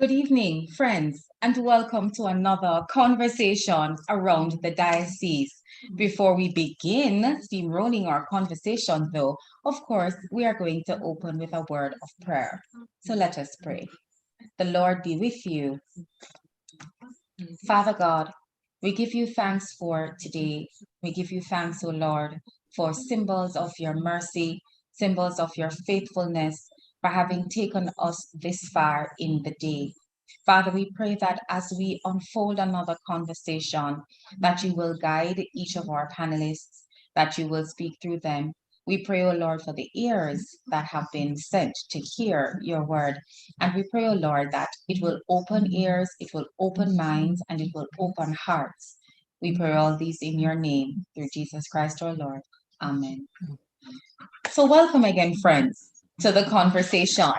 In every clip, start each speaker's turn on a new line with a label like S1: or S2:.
S1: Good evening, friends, and welcome to another conversation around the diocese. Before we begin steamrolling our conversation, though, of course, we are going to open with a word of prayer. So let us pray. The Lord be with you. Father God, we give you thanks for today. We give you thanks, O Lord, for symbols of your mercy, symbols of your faithfulness, for having taken us this far in the day. Father, we pray that as we unfold another conversation, that you will guide each of our panelists, that you will speak through them. We pray, O Lord, for the ears that have been sent to hear your word. And we pray, O Lord, that it will open ears, it will open minds, and it will open hearts. We pray all these in your name, through Jesus Christ our Lord. Amen. So welcome again, friends, to the conversation.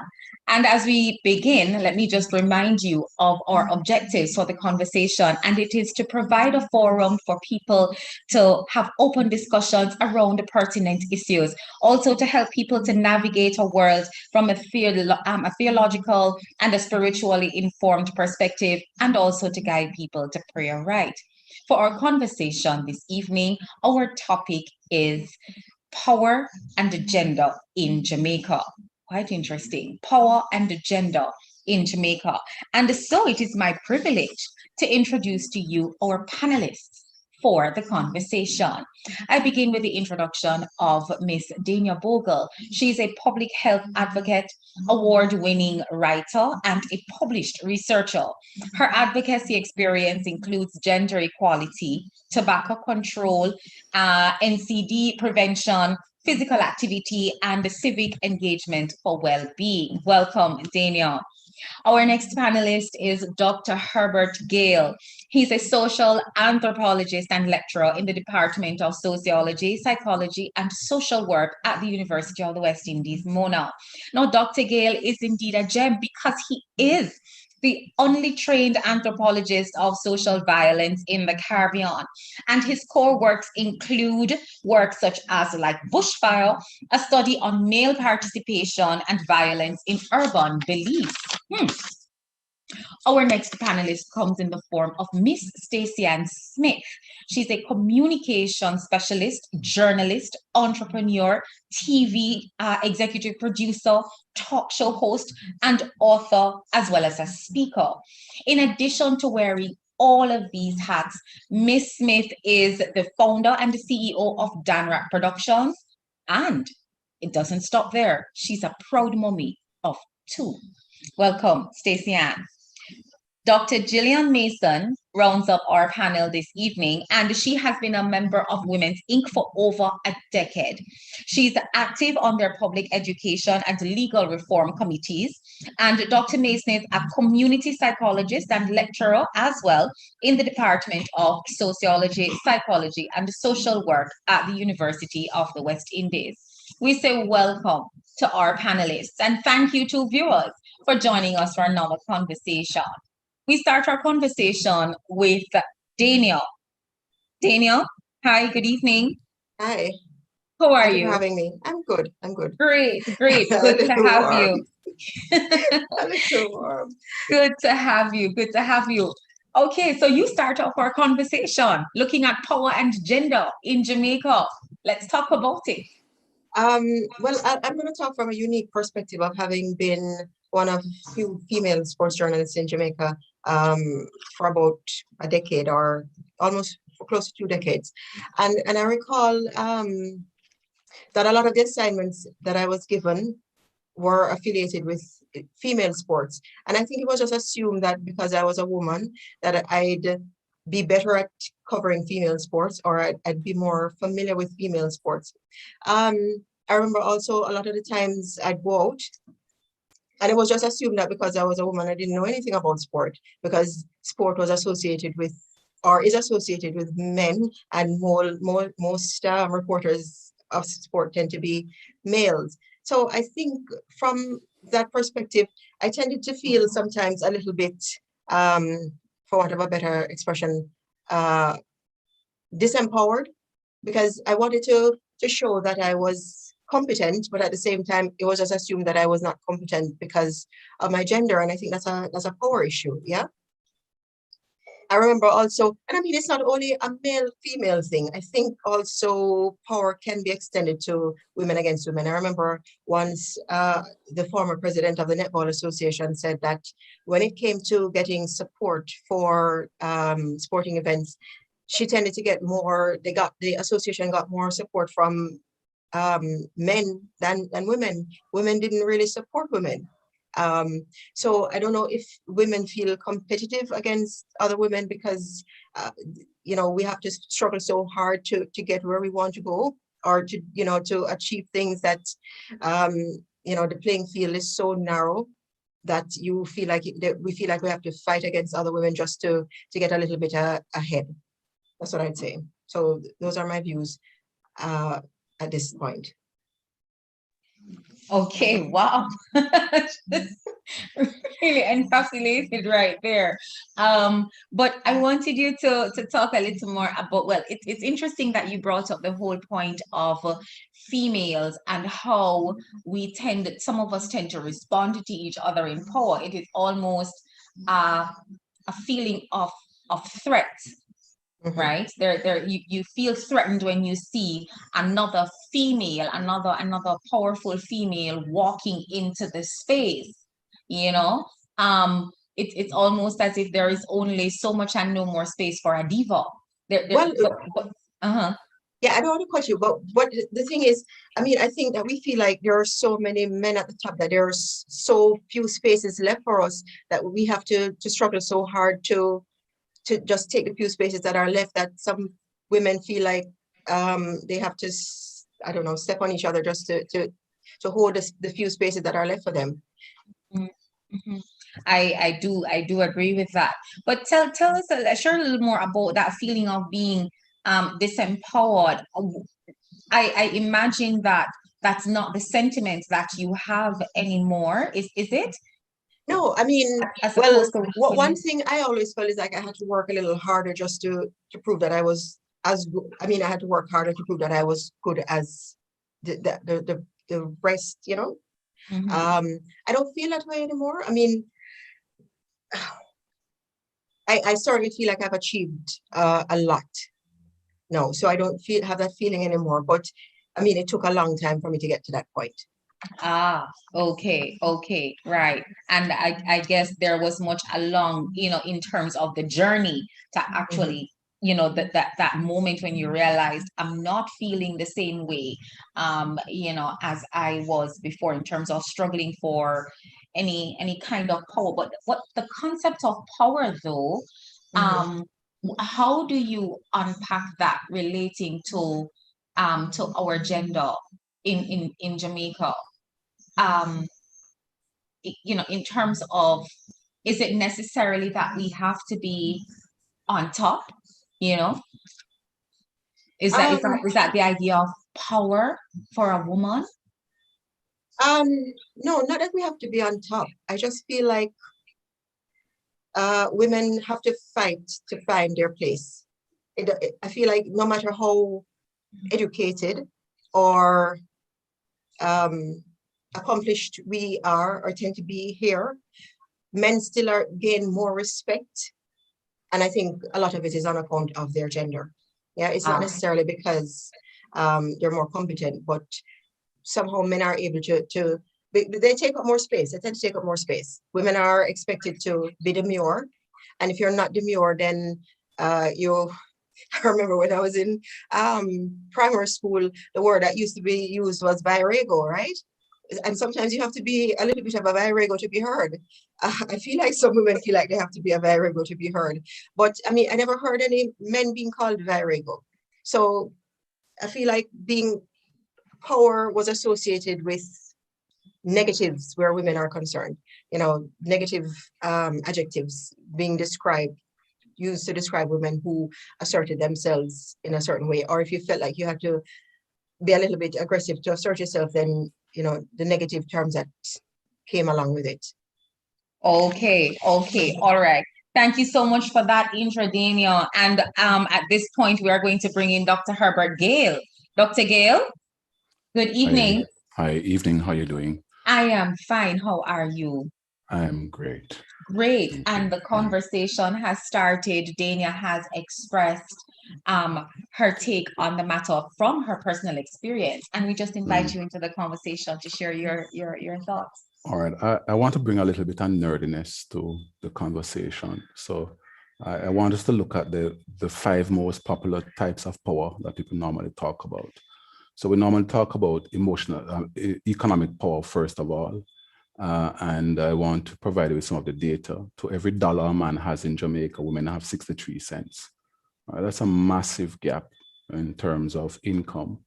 S1: And as we begin, let me just remind you of our objectives for the conversation. And it is to provide a forum for people to have open discussions around the pertinent issues. Also to help people to navigate a world from a theological and a spiritually informed perspective, and also to guide people to prayer right. For our conversation this evening, our topic is power and gender in Jamaica. Quite interesting. Power and gender in Jamaica. And so it is my privilege to introduce to you our panelists for the conversation. I begin with the introduction of Miss Dania Bogle. She's a public health advocate, award-winning writer, and a published researcher. Her advocacy experience includes gender equality, tobacco control, NCD prevention, physical activity, and civic engagement for well-being. Welcome, Dania. Our next panelist is Dr. Herbert Gale. He's a social anthropologist and lecturer in the Department of Sociology, Psychology, and Social Work at the University of the West Indies, Mona. Now, Dr. Gale is indeed a gem because he is the only trained anthropologist of social violence in the Caribbean. And his core works include works such as like Bushfire, a study on male participation and violence in urban beliefs. Our next panelist comes in the form of Miss Stacy-Ann Smith. She's a communication specialist, journalist, entrepreneur, TV executive producer, talk show host, and author, as well as a speaker. In addition to wearing all of these hats, Miss Smith is the founder and the CEO of Danrock Productions. And it doesn't stop there. She's a proud mommy of two. Welcome, Stacy-Ann. Dr. Jillian Mason rounds up our panel this evening, and she has been a member of Women's Inc. for over a decade. She's active on their public education and legal reform committees, and Dr. Mason is a community psychologist and lecturer as well in the Department of Sociology, Psychology, and Social Work at the University of the West Indies. We say welcome to our panelists, and thank you to viewers for joining us for another conversation. We start our conversation with Dania. Dania, hi, good evening.
S2: Hi.
S1: How are
S2: Thank
S1: you?
S2: For having me. I'm good.
S1: Great. Good to have you.
S2: A little warm.
S1: Good to have you. Okay, so you start off our conversation looking at power and gender in Jamaica. Let's talk about it.
S2: Well, I'm going to talk from a unique perspective of having been one of few female sports journalists in Jamaica for about a decade or almost close to 2 decades. And I recall that a lot of the assignments that I was given were affiliated with female sports. And I think it was just assumed that because I was a woman, that I'd be better at covering female sports, or I'd be more familiar with female sports. I remember also a lot of the times I'd go out, and it was just assumed that because I was a woman, I didn't know anything about sport, because sport was associated with, or is associated with men, and most reporters of sport tend to be males. So I think from that perspective, I tended to feel sometimes a little bit, for want of a better expression, disempowered, because I wanted to show that I was competent, but at the same time, it was just assumed that I was not competent because of my gender. And I think that's a power issue. Yeah. I remember also, and I mean, it's not only a male-female thing. I think also power can be extended to women against women. I remember once the former president of the Netball Association said that when it came to getting support for sporting events, she tended to get more, the association got more support from men than women. Women didn't really support women. So I don't know if women feel competitive against other women because, we have to struggle so hard to get where we want to go, or to, to achieve things that, the playing field is so narrow that you feel like we feel like we have to fight against other women just to get a little bit ahead. That's what I'd say. So those are my views at this point.
S1: Okay, wow. Really encapsulated right there. But I wanted you to talk a little more about, well, it's interesting that you brought up the whole point of females and how some of us tend to respond to each other in power. It is almost a feeling of threat. Right there you feel threatened when you see another female, another powerful female walking into the space. It's almost as if there is only so much and no more space for a diva.
S2: Yeah, I don't want to question you, but the thing is, I mean, I think that we feel like there are so many men at the top that there's so few spaces left for us that we have to struggle so hard to just take the few spaces that are left, that some women feel like they have to, I don't know, step on each other just to hold the few spaces that are left for them.
S1: Mm-hmm. I do agree with that. But tell us, share a little more about that feeling of being disempowered. I imagine that that's not the sentiment that you have anymore. Is it?
S2: No, I mean, well, one thing I always felt is like I had to work a little harder just to prove that I was as good. I mean, I had to work harder to prove that I was good as the rest,
S1: Mm-hmm.
S2: I don't feel that way anymore. I mean, I started to feel like I've achieved a lot. No, so I don't have that feeling anymore. But I mean, it took a long time for me to get to that point.
S1: Okay, right. And I guess there was much along, in terms of the journey to actually, that moment when you realized I'm not feeling the same way, as I was before, in terms of struggling for any kind of power. But what the concept of power though, how do you unpack that relating to our gender in Jamaica? In terms of, is it necessarily that we have to be on top? Is that the idea of power for a woman?
S2: No, not that we have to be on top. I just feel like women have to fight to find their place. I feel like no matter how educated or accomplished we are or tend to be here, men still gain more respect. And I think a lot of it is on account of their gender. Yeah, it's not necessarily because they're more competent, but somehow men are able to they take up more space. They tend to take up more space. Women are expected to be demure. And if you're not demure, then I remember when I was in primary school, the word that used to be used was virago, right? And sometimes you have to be a little bit of a virago to be heard. I feel like some women feel like they have to be a virago to be heard. But I mean, I never heard any men being called virago. So I feel like being power was associated with negatives where women are concerned. Negative adjectives being used to describe women who asserted themselves in a certain way. Or if you felt like you had to be a little bit aggressive to assert yourself, then the negative terms that came along with it.
S1: Okay, all right. Thank you so much for that intro, Dania. And at this point, we are going to bring in Dr. Herbert Gale. Dr. Gale, Good evening.
S3: Hi, evening. How are you doing?
S1: I am fine. How are you?
S3: I'm great.
S1: Great.
S3: Thank
S1: And
S3: you.
S1: the conversation has started. Dania has expressed her take on the matter from her personal experience. And we just invite you into the conversation to share your thoughts.
S3: All right. I want to bring a little bit of nerdiness to the conversation. So I want us to look at the 5 most popular types of power that people normally talk about. So we normally talk about emotional, economic power, first of all. And I want to provide you with some of the data. To every dollar a man has in Jamaica, women have 63 cents. That's a massive gap in terms of income.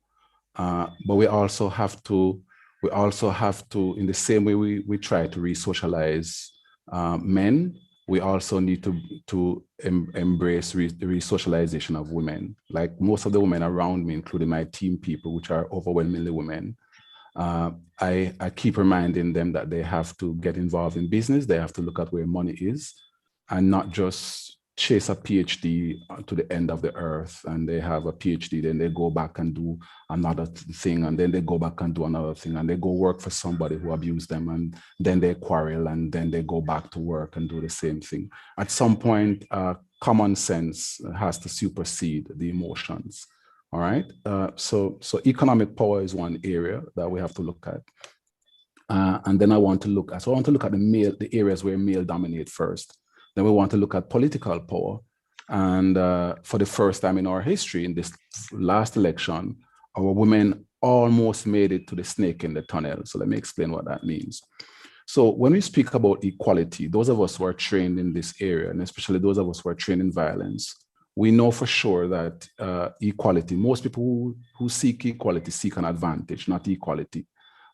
S3: But we also have to, in the same way we try to re-socialize men, we also need to embrace the re-socialization of women. Like most of the women around me, including my team people, which are overwhelmingly women, I keep reminding them that they have to get involved in business. They have to look at where money is and not just chase a PhD to the end of the earth. And they have a PhD, then they go back and do another thing. And then they go back and do another thing. And they go work for somebody who abused them. And then they quarrel and then they go back to work and do the same thing. At some point, common sense has to supersede the emotions. All right. So economic power is one area that we have to look at. And then I want to look at the areas where male dominate first. Then we want to look at political power. And for the first time in our history, in this last election, our women almost made it to the snake in the tunnel. So let me explain what that means. So when we speak about equality, those of us who are trained in this area, and especially those of us who are trained in violence, we know for sure that equality, most people who seek equality seek an advantage, not equality.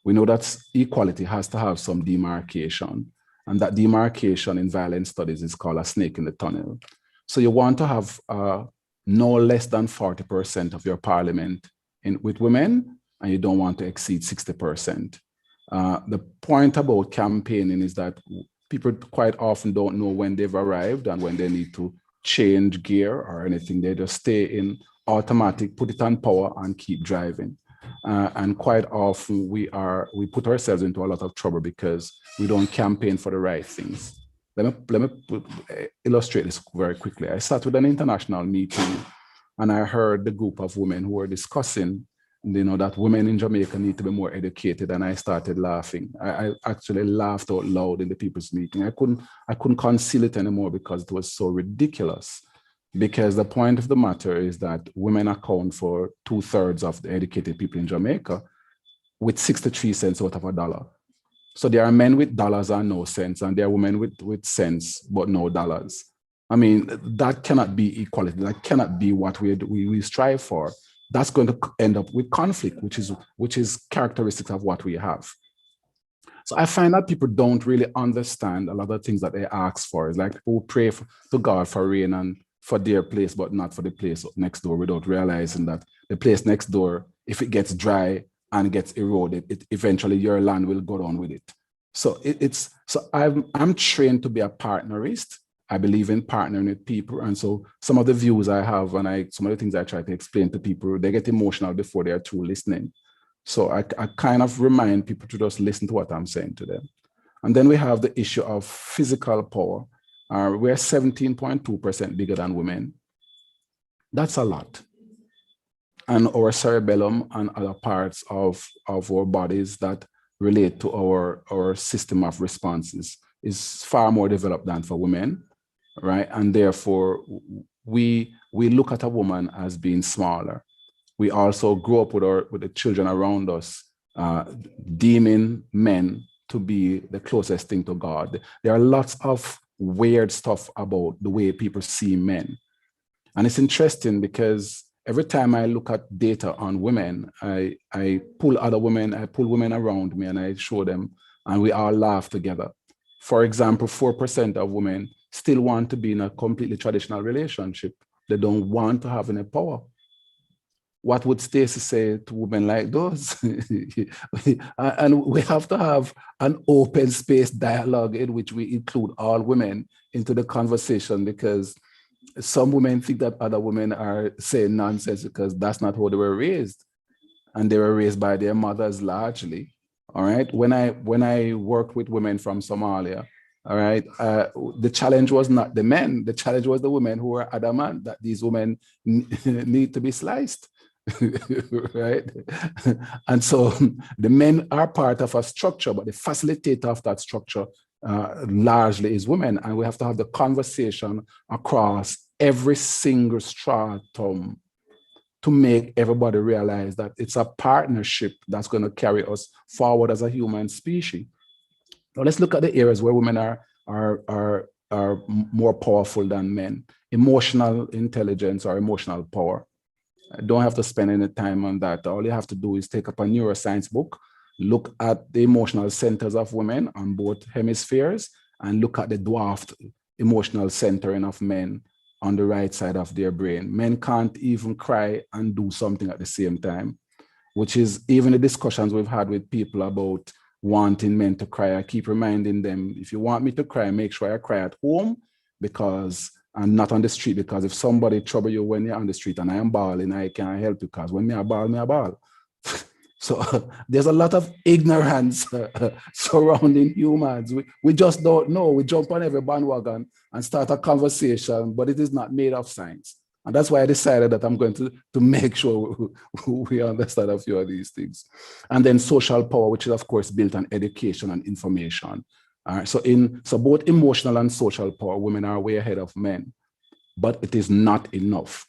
S3: We know that equality has to have some demarcation, and that demarcation in violence studies is called a snake in the tunnel. So you want to have no less than 40% of your parliament with women, and you don't want to exceed 60%. The point about campaigning is that people quite often don't know when they've arrived and when they need to change gear or anything. They just stay in automatic, put it on power and keep driving. And quite often we put ourselves into a lot of trouble because we don't campaign for the right things. Let me illustrate this very quickly. I sat with an international meeting and I heard the group of women who were discussing, that women in Jamaica need to be more educated, and I started laughing. I actually laughed out loud in the people's meeting. I couldn't conceal it anymore because it was so ridiculous. Because the point of the matter is that women account for 2/3 of the educated people in Jamaica with 63 cents out of a dollar. So there are men with dollars and no cents, and there are women with cents but no dollars. I mean, that cannot be equality. That cannot be what we strive for. That's going to end up with conflict, which is characteristic of what we have. So I find that people don't really understand a lot of things that they ask for. It's like people pray to God for rain and for their place, but not for the place next door, without realizing that the place next door, if it gets dry and gets eroded, eventually your land will go down with it. So I'm trained to be a partnerist. I believe in partnering with people. And so some of the views I have and some of the things I try to explain to people, they get emotional before they're through listening. So I kind of remind people to just listen to what I'm saying to them. And then we have the issue of physical power. We're 17.2% bigger than women. That's a lot. And our cerebellum and other parts of our bodies that relate to our system of responses is far more developed than for women, right? And therefore, we look at a woman as being smaller. We also grow up with the children around us, deeming men to be the closest thing to God. There are lots of weird stuff about the way people see men. And it's interesting because every time I look at data on women, I pull women around me and I show them, and we all laugh together. For example, 4% of women still want to be in a completely traditional relationship. They don't want to have any power. What would Stacy say to women like those? And we have to have an open space dialogue in which we include all women into the conversation, because some women think that other women are saying nonsense because that's not how they were raised. and they were raised by their mothers largely. All right. When I worked with women from Somalia, all right, the challenge was not the men. The challenge was the women who were adamant that these women need to be sliced. Right. And so the men are part of a structure, but the facilitator of that structure largely is women. And we have to have the conversation across every single stratum to make everybody realize that it's a partnership that's going to carry us forward as a human species. Now let's look at the areas where women are more powerful than men. Emotional intelligence or emotional power. I don't have to spend any time on that. All you have to do is take up a neuroscience book, look at the emotional centers of women on both hemispheres, and look at the dwarfed emotional centering of men on the right side of their brain. Men can't even cry and do something at the same time, which is even the discussions we've had with people about wanting men to cry. I keep reminding them, if you want me to cry, make sure I cry at home, because I'm not on the street, because if somebody trouble you when you're on the street and I am bawling, I can't help you, because when me a bawl. So there's a lot of ignorance surrounding humans. We just don't know. We jump on every bandwagon and start a conversation, but it is not made of science. And that's why I decided that I'm going to make sure we understand a few of these things. And then social power, which is of course built on education and information. So both emotional and social power, women are way ahead of men, but it is not enough.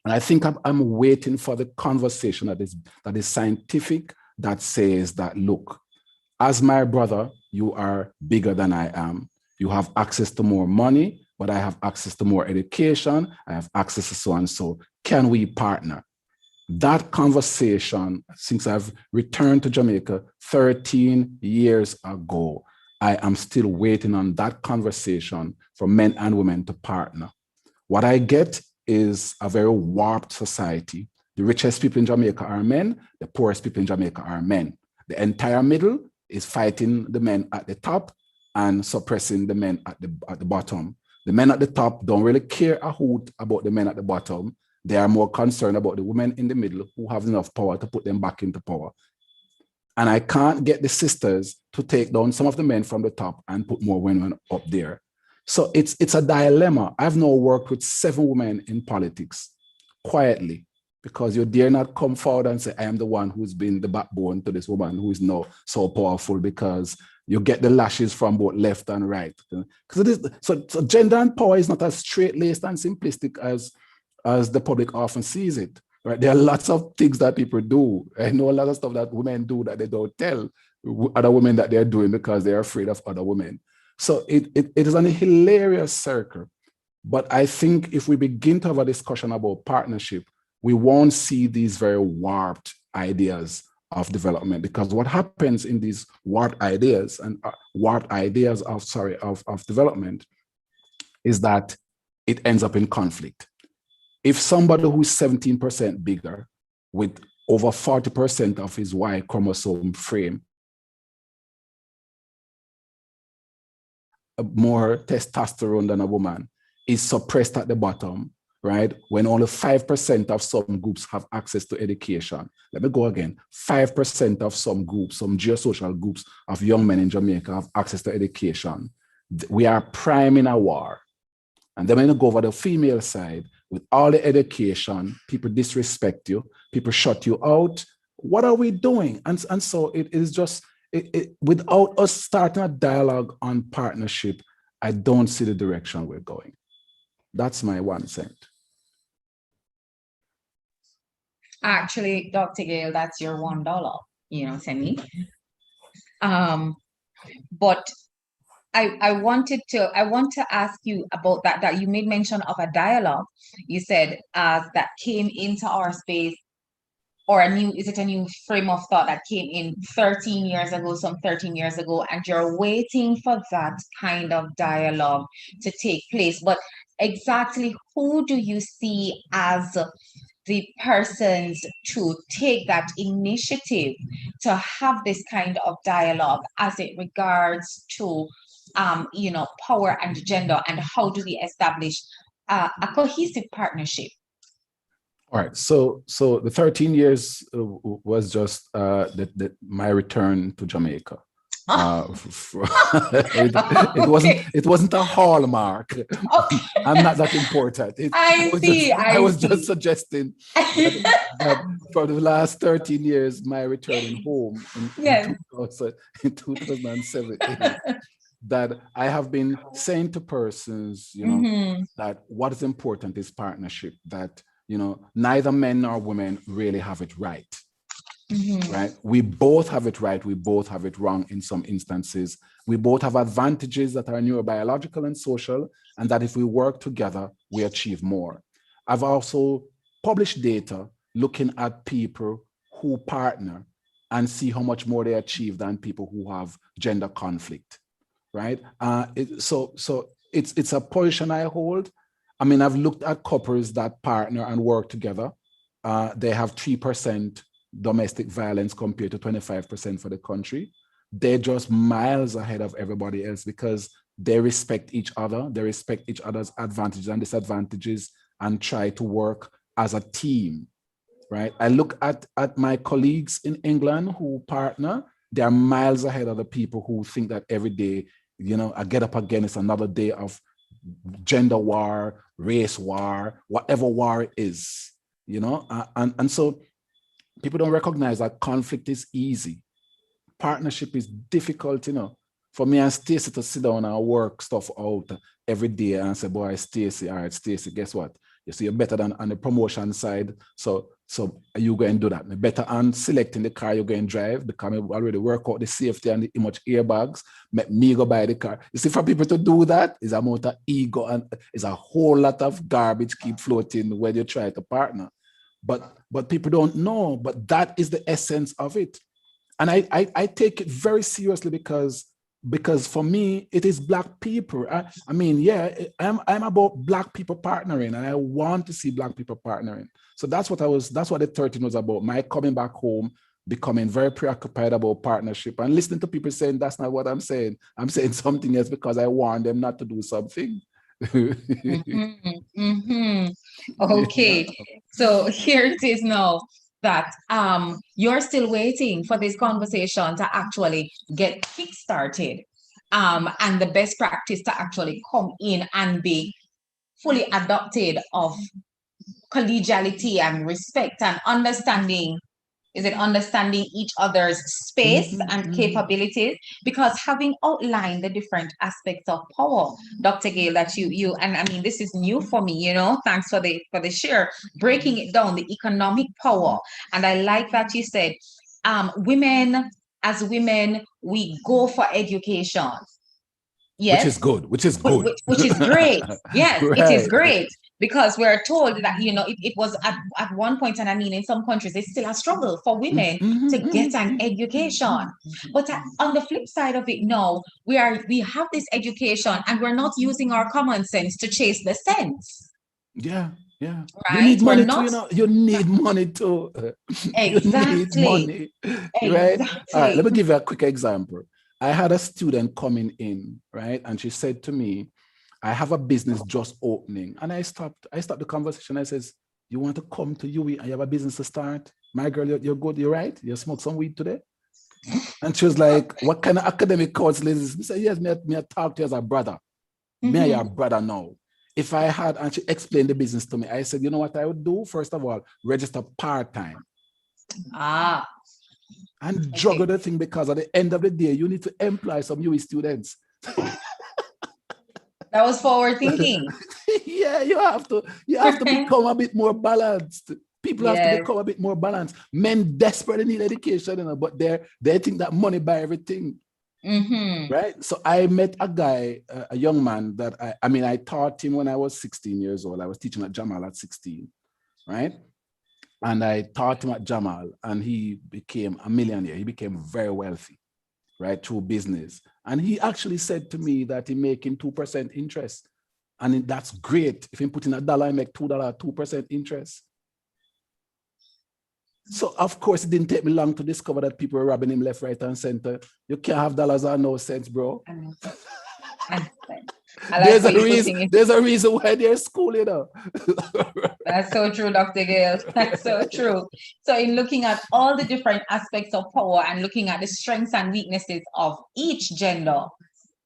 S3: And I think I'm waiting for the conversation that is scientific, that says that, look, as my brother, you are bigger than I am. You have access to more money, but I have access to more education. I have access to so and so. Can we partner? That conversation, since I've returned to Jamaica 13 years ago, I am still waiting on that conversation for men and women to partner. What I get is a very warped society. The richest people in Jamaica are men, the poorest people in Jamaica are men. The entire middle is fighting the men at the top and suppressing the men at the bottom. The men at the top don't really care a hoot about the men at the bottom. They are more concerned about the women in the middle who have enough power to put them back into power. And I can't get the sisters to take down some of the men from the top and put more women up there. So it's a dilemma. I've now worked with 7 women in politics, quietly, because you dare not come forward and say, I am the one who's been the backbone to this woman who is now so powerful, because you get the lashes from both left and right. Because it is so gender and power is not as straight-laced and simplistic as the public often sees it. Right? There are lots of things that people do. I know a lot of stuff that women do that they don't tell other women that they're doing because they're afraid of other women. So it is a hilarious circle. But I think if we begin to have a discussion about partnership, we won't see these very warped ideas of development, because what happens in these warped ideas and of development is that it ends up in conflict. If somebody who's 17% bigger with over 40% of his Y chromosome frame, more testosterone than a woman, is suppressed at the bottom, right? When only 5% of some groups have access to education. Let me go again. 5% of some groups, some geosocial groups of young men in Jamaica have access to education. We are priming a war. And then when you go over the female side, with all the education, people disrespect you, people shut you out. What are we doing? And so it is just, without us starting a dialogue on partnership, I don't see the direction we're going. That's my 1 cent.
S1: Actually, Dr. Gayle, that's your $1, to me. But I want to ask you about that you made mention of a dialogue. You said that came into our space, or a new frame of thought that came in 13 years ago, and you're waiting for that kind of dialogue to take place. But exactly who do you see as the persons to take that initiative to have this kind of dialogue as it regards to power and gender, and how do we establish a cohesive partnership?
S3: All right. So the 13 years was just my return to Jamaica. It wasn't a hallmark.
S1: Okay.
S3: I'm not that important. I was just suggesting that for the last 13 years, my returning home
S1: Yes.
S3: in 2007, that I have been saying to persons, that what is important is partnership, that, neither men nor women really have it right. Right? We both have it right. We both have it wrong in some instances. We both have advantages that are neurobiological and social, and that if we work together, we achieve more. I've also published data looking at people who partner and see how much more they achieve than people who have gender conflict, right? So it's a position I hold. I mean, I've looked at couples that partner and work together. They have 3% domestic violence compared to 25% for the country. They're just miles ahead of everybody else because they respect each other. They respect each other's advantages and disadvantages and try to work as a team, right? I look at my colleagues in England who partner. They're miles ahead of the people who think that every day, I get up again, it's another day of gender war, race war, whatever war it is, and so people don't recognize that conflict is easy. Partnership is difficult, For me and Stacy to sit down and work stuff out every day and say, boy, Stacy, all right, Stacy, guess what? You see, you're better than on the promotion side. So you go and do that. You're better on selecting the car you're going to drive. The car already work out the safety and the image airbags. Make me go buy the car. You see, for people to do that is a amount of ego and is a whole lot of garbage keep floating when you try to partner. But people don't know, but that is the essence of it. And I take it very seriously because for me, it is Black people. I mean, yeah, I'm about Black people partnering, and I want to see Black people partnering. So that's what the 13 was about. My coming back home, becoming very preoccupied about partnership and listening to people saying, that's not what I'm saying. I'm saying something else because I want them not to do something.
S1: Okay, so here it is now that you're still waiting for this conversation to actually get kick-started, and the best practice to actually come in and be fully adopted of collegiality and respect and understanding. Is it understanding each other's space and capabilities? Because having outlined the different aspects of power, Dr. Gayle, that you and I mean, this is new for me, thanks for the share, breaking it down, the economic power. And I like that you said, as women, we go for education. Yes.
S3: Which is good.
S1: Which is great. Yes,
S3: right.
S1: It is great. Because we're told that, it was at one point, and I mean, in some countries, it's still a struggle for women to get an education. But on the flip side of it, no, we have this education and we're not using our common sense to chase the sense.
S3: Yeah.
S1: Right?
S3: You need money too, you need money too.
S1: Exactly.
S3: You need money, right? All right, let me give you a quick example. I had a student coming in, right? And she said to me, I have a business just opening. And I stopped the conversation. I says, you want to come to UE and you have a business to start? My girl, you're good, you're right? You smoke some weed today? And she was like, what kind of academic course is this? I said, yes, me I talk to you as a brother. Me and your brother now. If I had, and she explained the business to me, I said, you know what I would do? First of all, register part-time. And juggle the thing, because at the end of the day, you need to employ some UE students.
S1: That was forward thinking.
S3: Yeah, you have to become a bit more balanced. People have to become a bit more balanced. Men desperately need education, but they think that money buy everything. Right? So I met a guy, a young man that I taught him when I was 16 years old. I was teaching at Jamal at 16, right? And I taught him at Jamal, and he became a millionaire. He became very wealthy, right, through business. And he actually said to me that he making 2% interest. And that's great. If he put in $1, I make $2, 2% interest. So, of course, it didn't take me long to discover that people were robbing him left, right, and center. You can't have dollars or no sense, bro.
S1: I like how you're putting it.
S3: There's a reason why they're school, you know.
S1: That's so true, Dr. Gale. That's so true. So in looking at all the different aspects of power and looking at the strengths and weaknesses of each gender,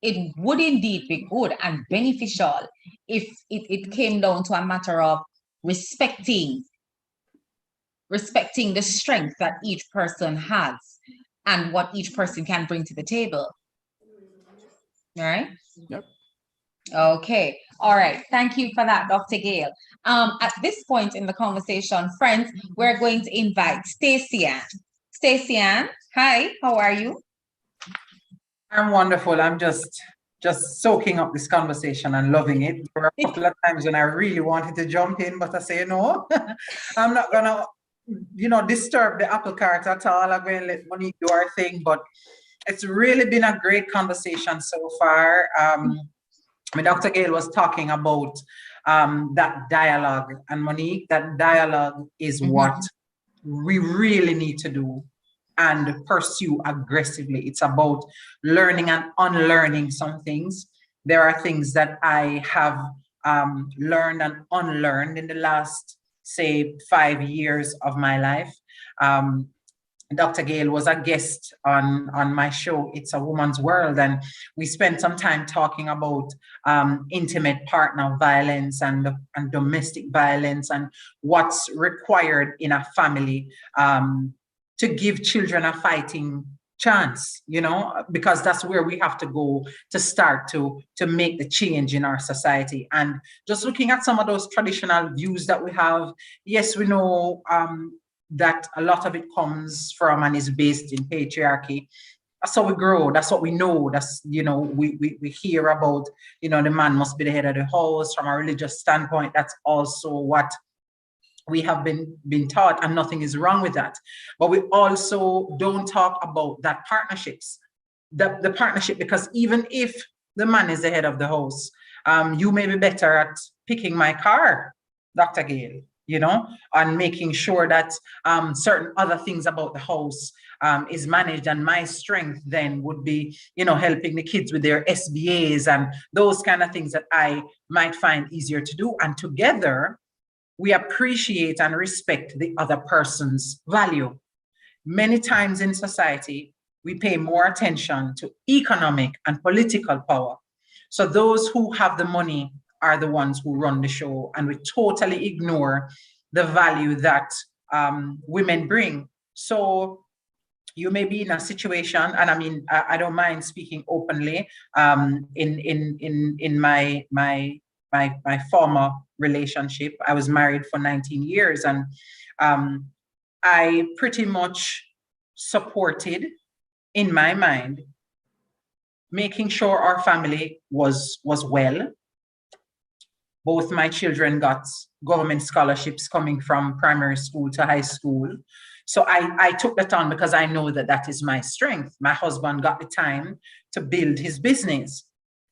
S1: it would indeed be good and beneficial if it came down to a matter of respecting the strength that each person has and what each person can bring to the table. All right?
S3: Yep.
S1: Okay. All right. Thank you for that, Dr. Gale. At this point in the conversation, friends, we're going to invite Stacy-Ann. Stacy-Ann, hi, how are you?
S4: I'm wonderful. I'm just soaking up this conversation and loving it. There were a couple of times when I really wanted to jump in, but I say no. I'm not gonna, disturb the apple cart at all. I'm going to let Monique do her thing, but it's really been a great conversation so far. Dr. Gale was talking about that dialogue, and Monique, that dialogue is what we really need to do and pursue aggressively. It's about learning and unlearning some things. There are things that I have learned and unlearned in the last, say, 5 years of my life. Dr. Gale was a guest on my show, It's a Woman's World, and we spent some time talking about intimate partner violence and domestic violence and what's required in a family to give children a fighting chance, because that's where we have to go to start to make the change in our society. And just looking at some of those traditional views that we have, yes, we know that a lot of it comes from and is based in patriarchy. That's how we grow. That's what we know. That's, we hear about, the man must be the head of the house from a religious standpoint. That's also what we have been taught, and nothing is wrong with that. But we also don't talk about that partnerships, the partnership, because even if the man is the head of the house, you may be better at picking my car, Dr. Gale, and making sure that certain other things about the house is managed. And my strength then would be, helping the kids with their SBAs and those kind of things that I might find easier to do. And together, we appreciate and respect the other person's value. Many times in society, we pay more attention to economic and political power. So those who have the money are the ones who run the show, and we totally ignore the value that women bring. So you may be in a situation, and I mean, I don't mind speaking openly. In my former relationship, I was married for 19 years, and I pretty much supported, in my mind, making sure our family was well. Both my children got government scholarships coming from primary school to high school. So I took that on because I know that that is my strength. My husband got the time to build his business.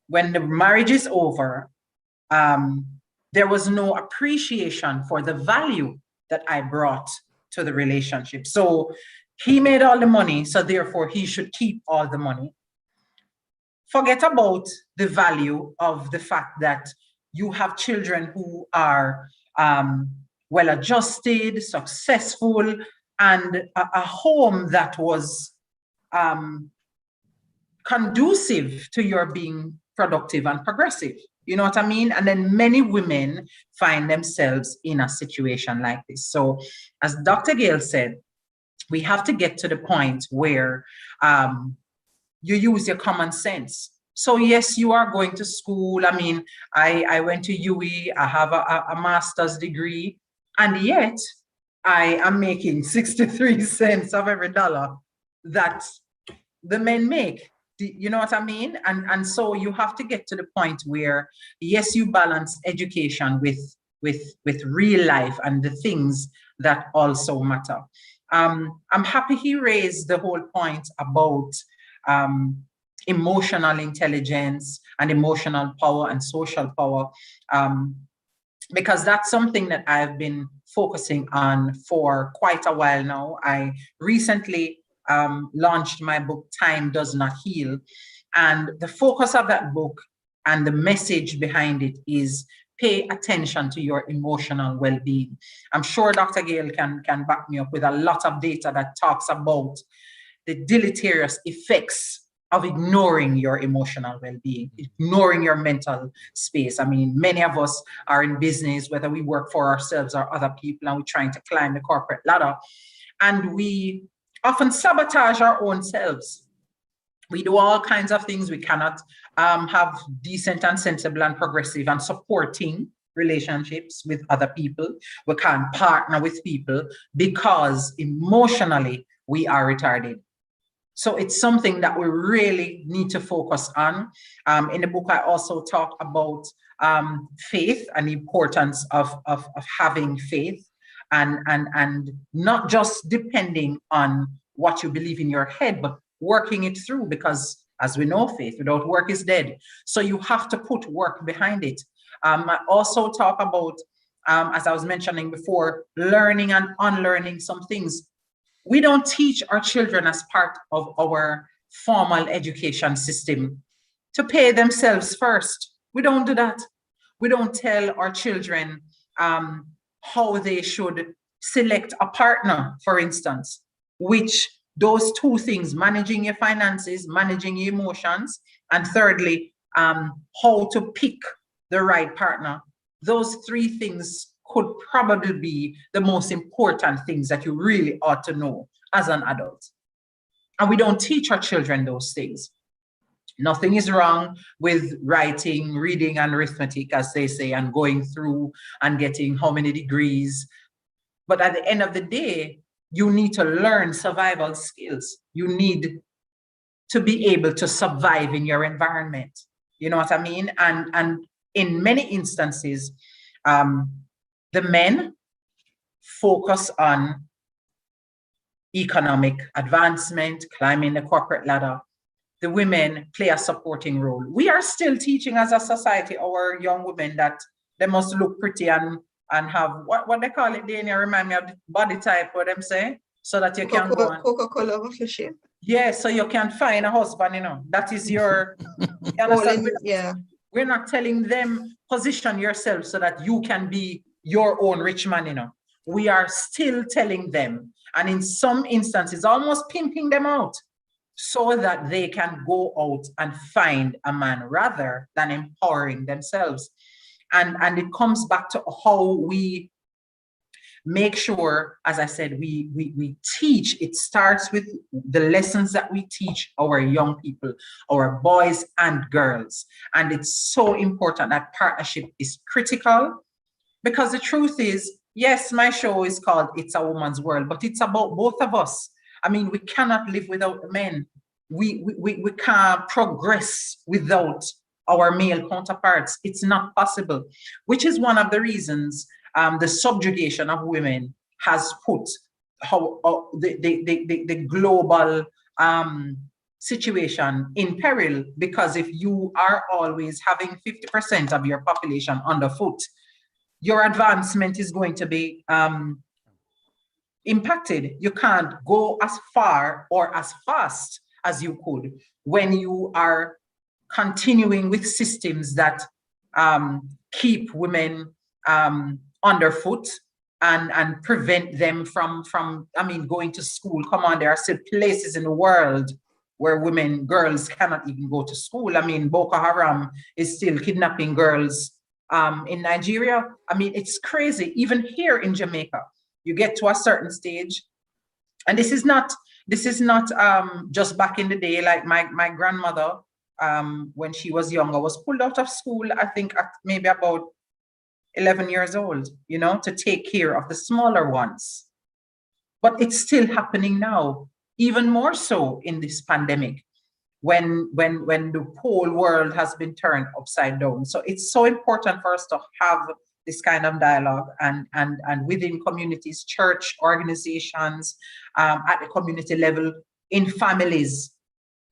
S4: When the marriage is over, there was no appreciation for the value that I brought to the relationship. So he made all the money, so therefore he should keep all the money. Forget about the value of the fact that you have children who are well-adjusted, successful, and a home that was conducive to your being productive and progressive. You know what I mean? And then many women find themselves in a situation like this. So as Dr. Gale said, we have to get to the point where you use your common sense. So yes, you are going to school. I mean, I went to UE, I have a master's degree, and yet I am making 63 cents of every dollar that the men make. You know what I mean? And so you have to get to the point where, yes, you balance education with real life and the things that also matter. I'm happy he raised the whole point about emotional intelligence and emotional power and social power, because that's something that I've been focusing on for quite a while now. I recently launched my book, Time Does Not Heal. And the focus of that book And the message behind it is pay attention to your emotional well-being. I'm sure Dr. Gayle can back me up with a lot of data that talks about the deleterious effects of ignoring your emotional well-being, ignoring your mental space. I mean, many of us are in business, whether we work for ourselves or other people, and we're trying to climb the corporate ladder. And we often sabotage our own selves. We do all kinds of things. We cannot have decent and sensible and progressive and supporting relationships with other people. We can't partner with people because emotionally we are retarded. So it's something that we really need to focus on. In the book, I also talk about faith and the importance of having faith and not just depending on what you believe in your head, but working it through, because as we know, faith without work is dead. So you have to put work behind it. I also talk about, as I was mentioning before, learning and unlearning some things. We don't teach our children as part of our formal education system to pay themselves first. We don't do that. We don't tell our children how they should select a partner, for instance, which those two things, managing your finances, managing your emotions, and thirdly, how to pick the right partner. Those three things could probably be the most important things that you really ought to know as an adult. And we don't teach our children those things. Nothing is wrong with writing, reading, and arithmetic, as they say, and going through and getting how many degrees. But at the end of the day, you need to learn survival skills. You need to be able to survive in your environment. You know what I mean? And in many instances, the men focus on economic advancement, climbing the corporate ladder. The women play a supporting role. We are still teaching as a society our young women that they must look pretty and have what they call it, Dania, remind me of the body type, what them say, so that you can go on.
S2: Coca-Cola official.
S4: Yeah, so you can find a husband, you know. That is your, you understand?
S2: Yeah.
S4: We're not telling them position yourself so that you can be your own rich man, you know. We are still telling them, and in some instances, almost pimping them out so that they can go out and find a man rather than empowering themselves. And it comes back to how we make sure, as I said, we teach. It starts with the lessons that we teach our young people, our boys and girls. And it's so important that partnership is critical, because the truth is, yes, my show is called It's a Woman's World, but it's about both of us. I mean, we cannot live without the men. We can't progress without our male counterparts. It's not possible, which is one of the reasons the subjugation of women has put the global situation in peril, because if you are always having 50% of your population underfoot, your advancement is going to be impacted. You can't go as far or as fast as you could when you are continuing with systems that keep women underfoot and prevent them from, I mean, going to school. Come on, there are still places in the world where girls cannot even go to school. I mean, Boko Haram is still kidnapping girls in Nigeria. I mean, it's crazy. Even here in Jamaica, you get to a certain stage, and this is not just back in the day. Like my grandmother, when she was younger, was pulled out of school, I think at maybe about 11 years old, you know, to take care of the smaller ones. But it's still happening now, even more so in this pandemic, when the whole world has been turned upside down. So it's so important for us to have this kind of dialogue and within communities, church organizations, at the community level, in families.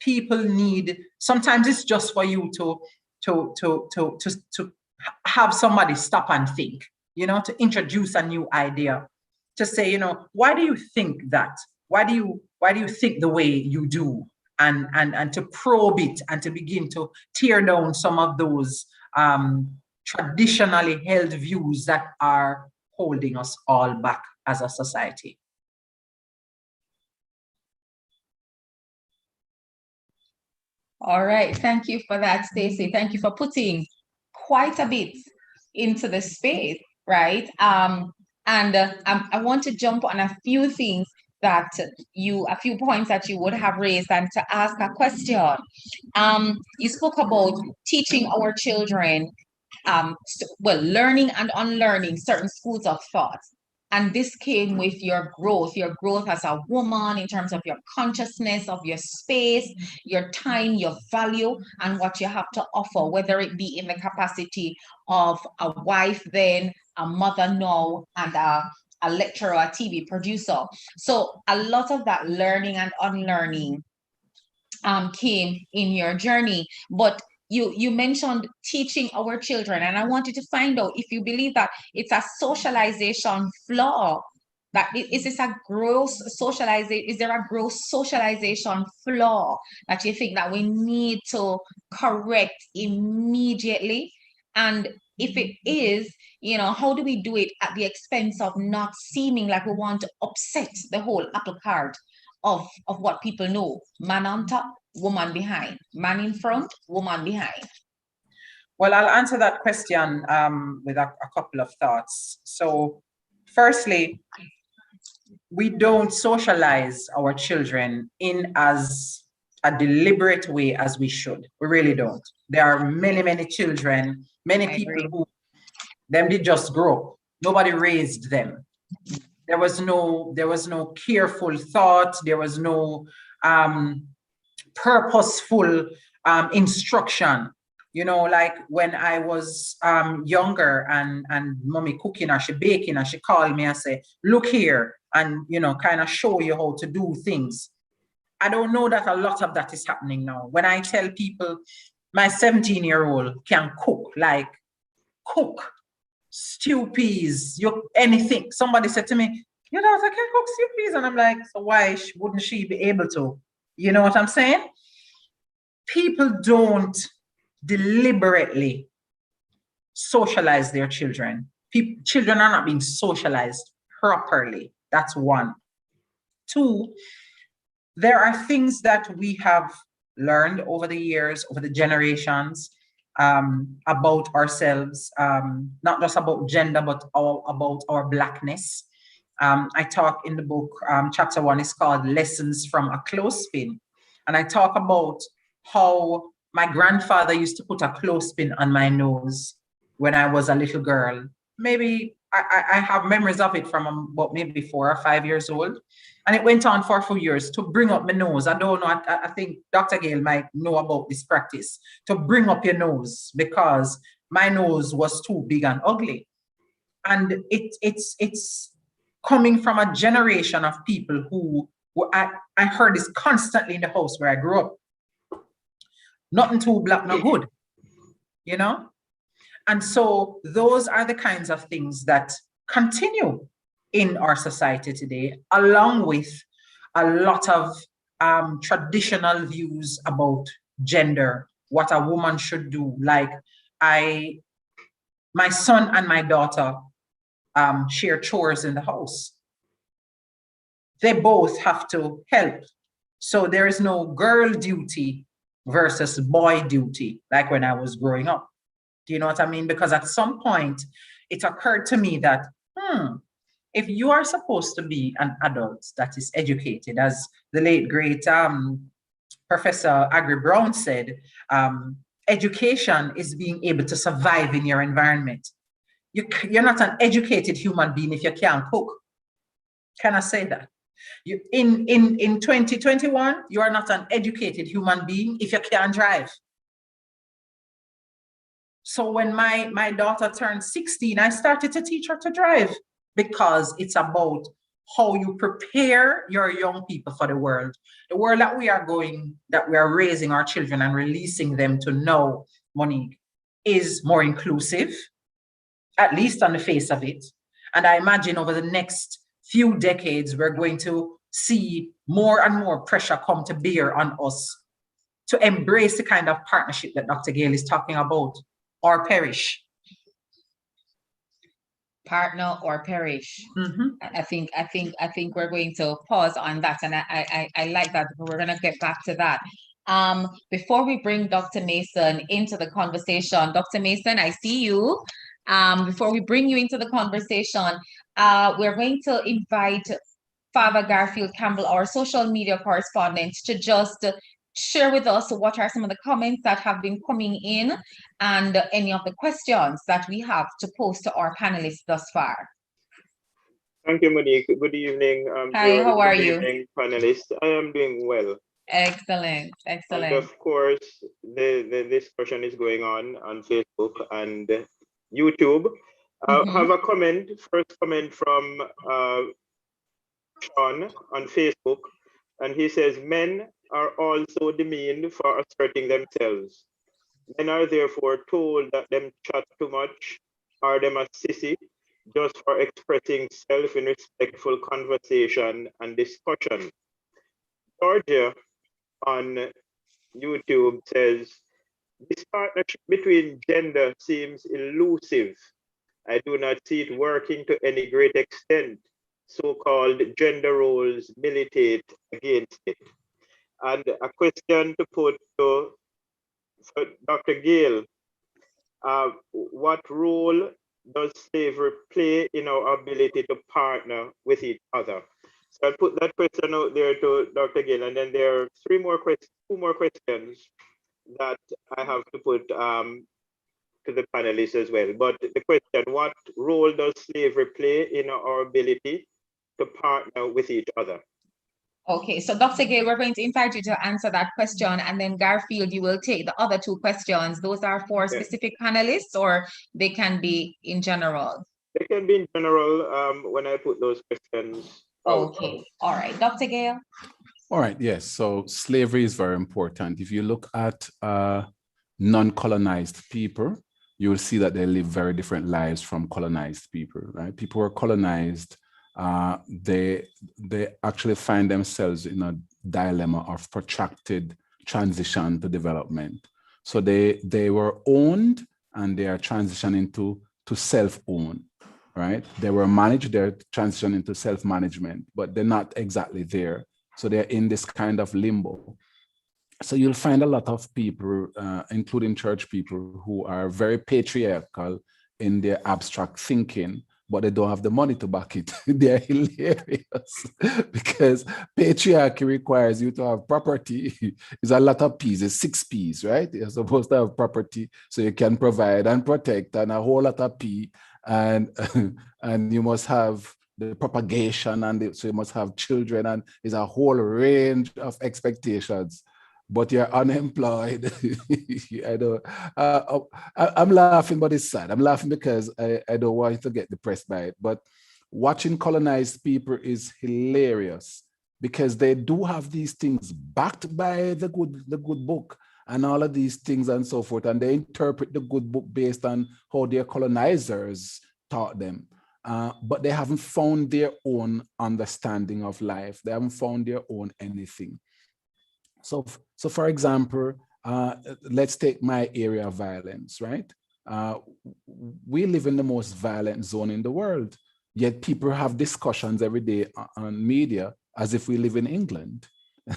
S4: People need, sometimes it's just for you to have somebody stop and think, you know, to introduce a new idea, to say, you know, why do you think that? Why do you think the way you do? and to probe it and to begin to tear down some of those traditionally held views that are holding us all back as a society.
S1: All right, thank you for that, Stacy. Thank you for putting quite a bit into the space, right? I want to jump on a few things that a few points that you would have raised and to ask a question. You spoke about teaching our children, learning and unlearning certain schools of thought. And this came with your growth as a woman in terms of your consciousness, of your space, your time, your value, and what you have to offer, whether it be in the capacity of a wife then, a mother now, and a lecturer, a TV producer. So a lot of that learning and unlearning came in your journey. But you mentioned teaching our children, and I wanted to find out if you believe that it's a socialization flaw. Is there a gross socialization flaw that you think that we need to correct immediately? And if it is, how do we do it at the expense of not seeming like we want to upset the whole apple cart of what people know? Man on top, woman behind. Man in front, woman behind.
S4: Well, I'll answer that question with a couple of thoughts. So, firstly, we don't socialize our children in as a deliberate way as we should. We really don't. There are many, many children, many people who them did just grow up. Nobody raised them. There was no careful thought. There was no purposeful instruction. Like when I was younger and mommy cooking or she baking and she called me and say, look here, and kind of show you how to do things. I don't know that a lot of that is happening now. When I tell people my 17-year-old can cook stew peas, anything. Somebody said to me, your daughter can cook stew peas. And I'm like, so why wouldn't she be able to? You know what I'm saying? People don't deliberately socialize their children. Children are not being socialized properly. That's one. Two, there are things that we have learned over the years, over the generations, about ourselves, not just about gender, but about our Blackness. I talk in the book, chapter 1 is called Lessons from a Clothespin. And I talk about how my grandfather used to put a clothespin on my nose when I was a little girl. Maybe I have memories of it from about maybe 4 or 5 years old. And it went on for a few years to bring up my nose. I don't know, I think Dr. Gayle might know about this practice, to bring up your nose because my nose was too big and ugly. And it's coming from a generation of people who I heard this constantly in the house where I grew up. Nothing too black, no good, And so those are the kinds of things that continue in our society today, along with a lot of traditional views about gender, what a woman should do. Like my son and my daughter share chores in the house. They both have to help. So there is no girl duty versus boy duty, like when I was growing up. Do you know what I mean? Because at some point, it occurred to me that, if you are supposed to be an adult that is educated, as the late, great Professor Agri Brown said, education is being able to survive in your environment. You're not an educated human being if you can't cook. Can I say that? In 2021, you are not an educated human being if you can't drive. So when my daughter turned 16, I started to teach her to drive, because it's about how you prepare your young people for the world that we are raising our children and releasing them to know, Monique, is more inclusive, at least on the face of it. And I imagine over the next few decades, we're going to see more and more pressure come to bear on us to embrace the kind of partnership that Dr. Gayle is talking about, or perish.
S1: Partner or perish.
S4: Mm-hmm.
S1: I think we're going to pause on that, and I like that. We're going to get back to that. Before we bring Dr. Mason into the conversation, Dr. Mason, I see you. Before we bring you into the conversation, we're going to invite Father Garfield Campbell, our social media correspondent, to just share with us what are some of the comments that have been coming in and any of the questions that we have to pose to our panelists thus far.
S5: Thank you, Monique. Good evening.
S1: Hi, how are you?
S5: Good evening, panelists. I am doing well.
S1: Excellent, excellent.
S5: And of course, the discussion is going on Facebook and YouTube. I have a comment, first comment from Sean on Facebook, and he says, men are also demeaned for asserting themselves. Men are therefore told that them chat too much or them a sissy just for expressing self in respectful conversation and discussion. Georgia on YouTube says, this partnership between gender seems elusive. I do not see it working to any great extent. So-called gender roles militate against it. And a question to put to Dr. Gayle, what role does slavery play in our ability to partner with each other? So I'll put that question out there to Dr. Gayle, and then there are two more questions that I have to put to the panelists as well. But the question, what role does slavery play in our ability to partner with each other?
S1: Okay, so Dr. Gayle, we're going to invite you to answer that question, and then Garfield, you will take the other two questions. Those are for specific panelists, or they can be in general?
S5: They can be in general when I put those questions out.
S1: Okay, all right. Dr. Gayle?
S3: All right, yes. So slavery is very important. If you look at non-colonized people, you will see that they live very different lives from colonized people, right? People who are colonized, they actually find themselves in a dilemma of protracted transition to development. So they were owned and they are transitioning to self-own, right? They were managed, they're transitioning into self-management, but they're not exactly there. So they're in this kind of limbo. So you'll find a lot of people, including church people, who are very patriarchal in their abstract thinking, but they don't have the money to back it. They're hilarious because patriarchy requires you to have property. It's a lot of P's, it's 6 P's, right? You're supposed to have property so you can provide and protect, and a whole lot of P, and you must have the propagation, and so you must have children, and there's a whole range of expectations. But you're unemployed. I'm laughing, but it's sad. I'm laughing because I don't want you to get depressed by it. But watching colonized people is hilarious because they do have these things backed by the good book and all of these things and so forth. And they interpret the good book based on how their colonizers taught them. But they haven't found their own understanding of life. They haven't found their own anything. So for example, let's take my area of violence, right? We live in the most violent zone in the world, yet people have discussions every day on media as if we live in England.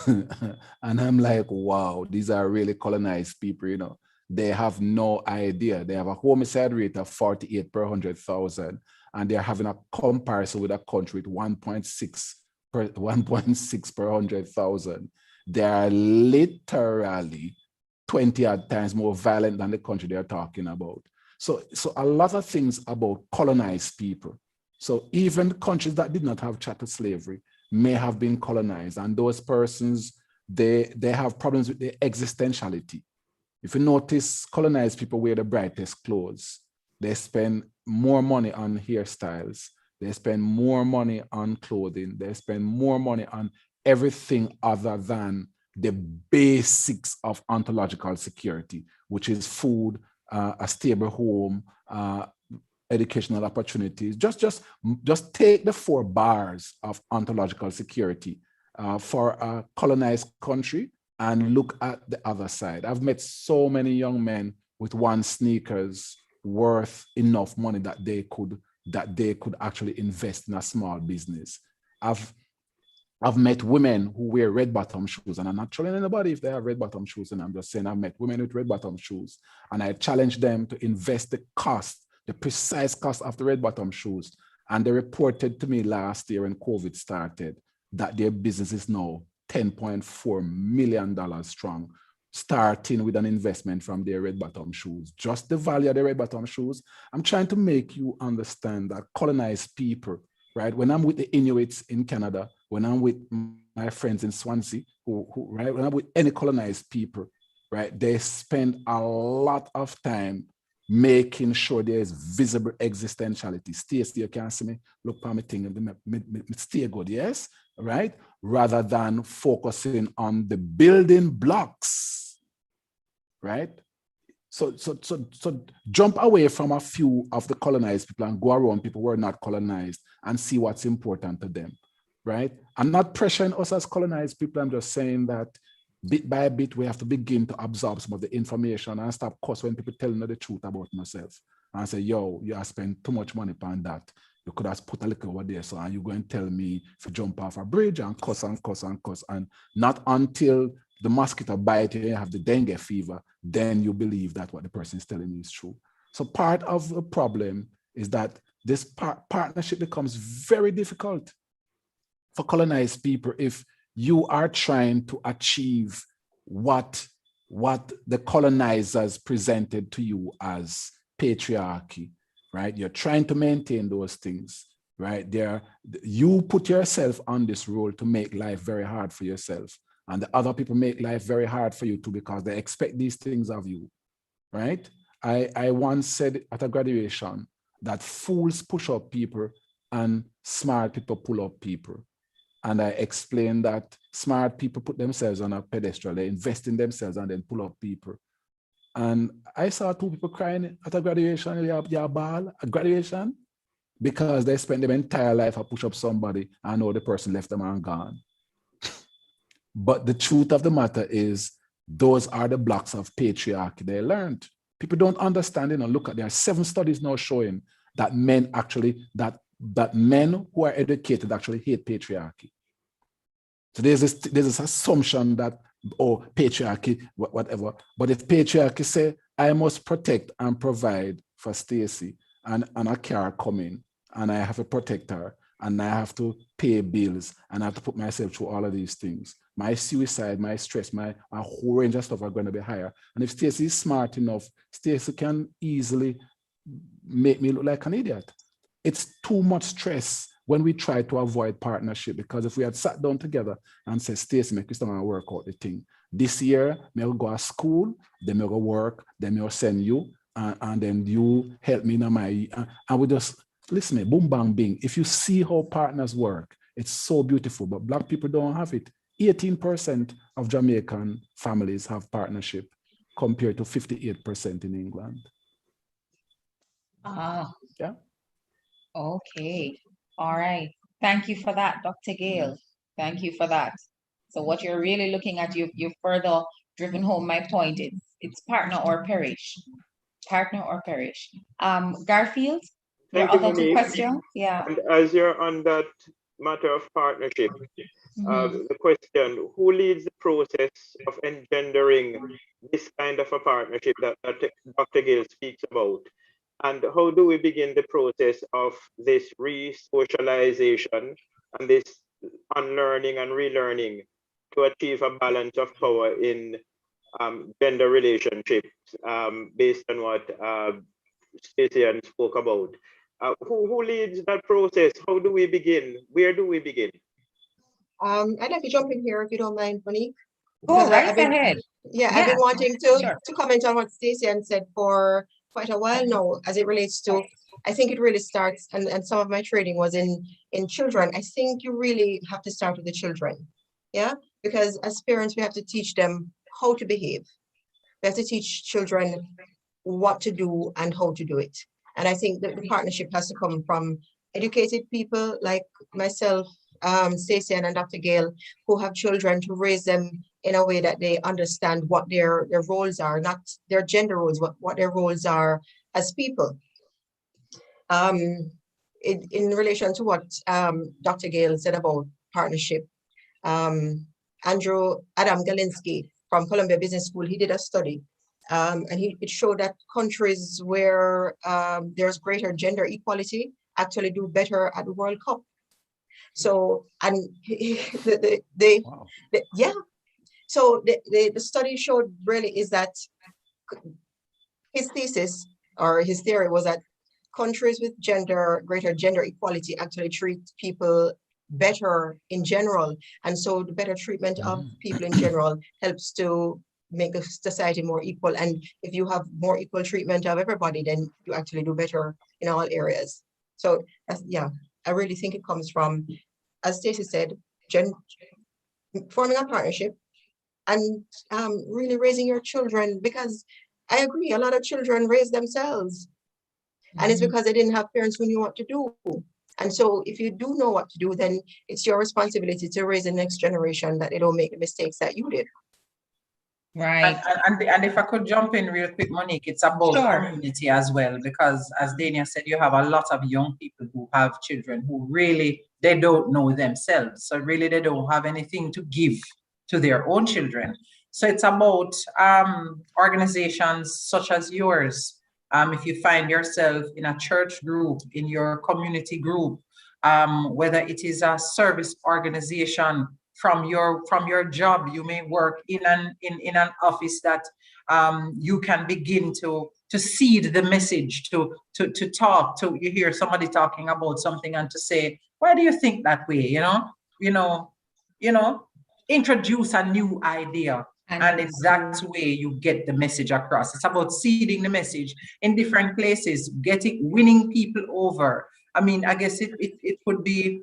S3: And I'm like, wow, these are really colonized people, you know. They have no idea. They have a homicide rate of 48 per 100,000, and they're having a comparison with a country with 1.6 per 100,000. They are literally 20 odd times more violent than the country they're talking about. So a lot of things about colonized people. So even countries that did not have chattel slavery may have been colonized, and those persons, they have problems with their existentiality. If you notice, colonized people wear the brightest clothes. They spend more money on hairstyles. They spend more money on clothing. They spend more money on everything other than the basics of ontological security, which is food, a stable home, educational opportunities. Just take the 4 bars of ontological security for a colonized country and look at the other side. I've met so many young men with one sneakers worth enough money that they could actually invest in a small business. I've met women who wear red bottom shoes, and I'm not telling anybody if they have red bottom shoes, and I'm just saying I've met women with red bottom shoes, and I challenge them to invest the precise cost of the red bottom shoes. And they reported to me last year when COVID started that their business is now $10.4 million strong, starting with an investment from their red bottom shoes. Just the value of the red bottom shoes. I'm trying to make you understand that colonized people, right? When I'm with the Inuits in Canada, when I'm with my friends in Swansea, right? When I'm with any colonized people, right? They spend a lot of time making sure there's visible existentiality. Stacy, you can't see me, look at me thing, stay good, yes? Right? Rather than focusing on the building blocks, right? So jump away from a few of the colonized people and go around people who are not colonized and see what's important to them, right? I'm not pressuring us as colonized people. I'm just saying that bit by bit, we have to begin to absorb some of the information and stop cuss when people telling me the truth about myself and say, yo, you have spent too much money on that. You could have put a little over there. So are you going to tell me to jump off a bridge and cuss and cuss and cuss? And not until the mosquito bite you, you have the dengue fever, then you believe that what the person is telling you is true. So part of the problem is that this partnership becomes very difficult for colonized people if you are trying to achieve what the colonizers presented to you as patriarchy, right? You're trying to maintain those things, right? You put yourself on this role to make life very hard for yourself. And the other people make life very hard for you too because they expect these things of you, right? I once said at a graduation that fools push up people and smart people pull up people. And I explained that smart people put themselves on a pedestal, they invest in themselves and then pull up people. And I saw two people crying at a graduation, a graduation, because they spent their entire life to push up somebody and know the person left them and gone. But the truth of the matter is, those are the blocks of patriarchy they learned. People don't understand it. Look at, there are 7 studies now showing that men actually, that men who are educated actually hate patriarchy. So there's this assumption that, oh, patriarchy, whatever. But if patriarchy say, I must protect and provide for Stacy, and a car coming, and I have to protect her, and I have to pay bills, and I have to put myself through all of these things. My suicide, my stress, my whole range of stuff are going to be higher. And if Stacy is smart enough, Stacy can easily make me look like an idiot. It's too much stress when we try to avoid partnership, because if we had sat down together and said, Stacy, make us work out the thing. This year, me will go to school, then me will work, then me will send you, and then you help me in my, and we just, listen, me, boom, bang, bing. If you see how partners work, it's so beautiful, but Black people don't have it. 18% of Jamaican families have partnership compared to 58% in England.
S1: Ah.
S3: Yeah.
S1: Okay. All right. Thank you for that, Dr. Gayle. Thank you for that. So what you're really looking at, you've further driven home my point. It's partner or perish. Partner or perish. Garfield, your other two questions? Yeah.
S5: And as you're on that matter of partnership, the question, who leads the process of engendering this kind of a partnership that Dr. Gayle speaks about? And how do we begin the process of this re-socialization and this unlearning and relearning to achieve a balance of power in gender relationships, based on what Stacy-Ann spoke about? Who leads that process? How do we begin? Where do we begin?
S2: I'd like to jump in here if you don't mind, Monique.
S1: Go right ahead.
S2: Yeah, I've been wanting to comment on what Stacy-Ann said for quite a while now, as it relates to, I think it really starts, and some of my training was in children. I think you really have to start with the children, yeah? Because as parents, we have to teach them how to behave. We have to teach children what to do and how to do it. And I think that the partnership has to come from educated people like myself Stacy-Ann and Dr. Gayle, who have children, to raise them in a way that they understand what their roles are, not their gender roles, what their roles are as people. In relation to what Dr. Gayle said about partnership, Adam Galinsky from Columbia Business School, he did a study, and it showed that countries where there's greater gender equality actually do better at the World Cup. So, and yeah. So the study showed really is that his thesis or his theory was that countries with greater gender equality actually treat people better in general. And so the better treatment of people in general helps to make the society more equal. And if you have more equal treatment of everybody, then you actually do better in all areas. So yeah, I really think it comes from, as Stacey said, forming a partnership and really raising your children, because I agree, a lot of children raise themselves. And it's because they didn't have parents who knew what to do. And so if you do know what to do, then it's your responsibility to raise the next generation that they don't make the mistakes that you did.
S1: Right.
S4: And if I could jump in real quick, Monique, it's about community as well, because as Dania said, you have a lot of young people who have children who really, they don't know themselves. So really they don't have anything to give to their own children. So it's about organizations such as yours. If you find yourself in a church group, in your community group, whether it is a service organization, from your job, you may work in an office that you can begin to seed the message, to talk to. You hear somebody talking about something and to say, why do you think that way? Introduce a new idea. And in that way, you get the message across. It's about seeding the message in different places, winning people over. I mean, I guess it could be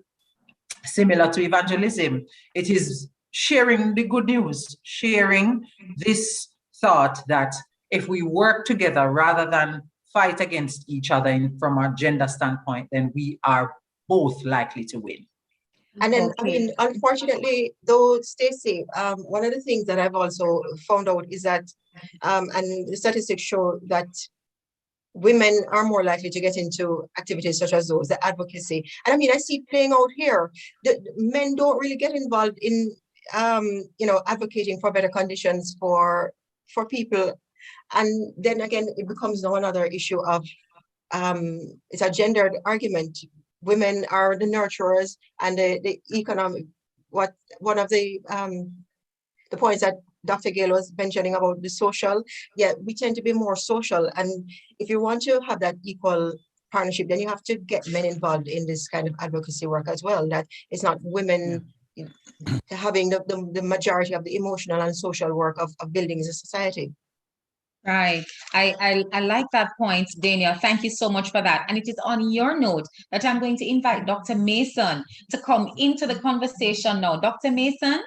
S4: similar to evangelism. It is sharing the good news, sharing this thought that if we work together rather than fight against each other from a gender standpoint, then we are both likely to win.
S2: And then, I mean, unfortunately, though, Stacey, one of the things that I've also found out is that, and the statistics show that women are more likely to get into activities such as those, the advocacy. And I mean, I see playing out here, the men don't really get involved in, advocating for better conditions for people. And then again, it becomes now another issue of, it's a gendered argument. Women are the nurturers and the economic, one of the points that Dr. Gayle was mentioning about the social, yeah, we tend to be more social. And if you want to have that equal partnership, then you have to get men involved in this kind of advocacy work as well, that it's not women having the majority of the emotional and social work of building the society.
S1: Right. I like that point, Dania. Thank you so much for that. And it is on your note that I'm going to invite Dr. Mason to come into the conversation now. Dr. Mason?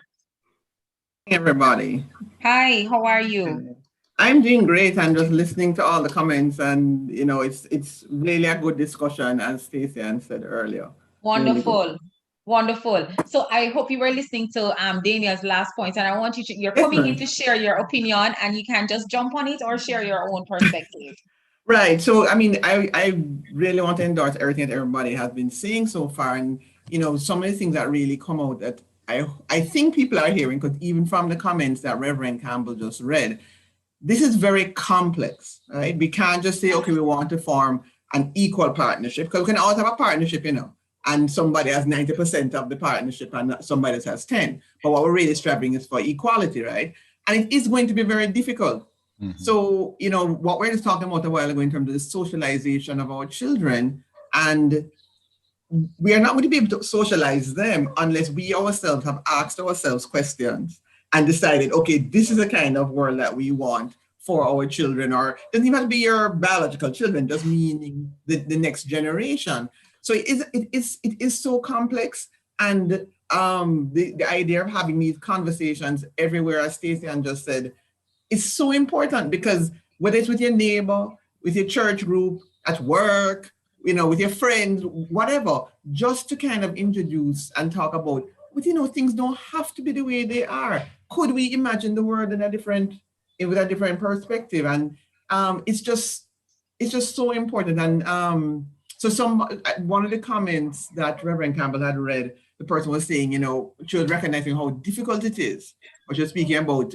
S6: Hey, everybody.
S1: Hi, how are you?
S6: I'm doing great. I'm just listening to all the comments, and it's really a good discussion, as Stacy-Ann said earlier.
S1: Wonderful. Really, wonderful. So I hope you were listening to Dania's last point, and I want you're coming in to share your opinion, and you can just jump on it or share your own perspective.
S6: Right. So, I mean, I really want to endorse everything that everybody has been saying so far. And, some of the things that really come out that I think people are hearing, because even from the comments that Reverend Campbell just read, this is very complex, right? We can't just say, okay, we want to form an equal partnership, because we can all have a partnership, and somebody has 90% of the partnership and somebody else has 10. But what we're really striving is for equality, right? And it is going to be very difficult. Mm-hmm. So, what we're just talking about a while ago in terms of the socialization of our children, and we are not going to be able to socialize them unless we ourselves have asked ourselves questions and decided, okay, this is the kind of world that we want for our children, or it doesn't even have to be your biological children, just meaning the next generation. So it is so complex, and the idea of having these conversations everywhere, as Stacy-Ann just said, is so important, because whether it's with your neighbor, with your church group, at work, you know, with your friends, whatever, just to kind of introduce and talk about, but you know, things don't have to be the way they are. Could we imagine the world in a different, with a different perspective? And it's just so important. And so one of the comments that Reverend Campbell had read, the person was saying, you know, she was recognizing how difficult it is. But she was speaking about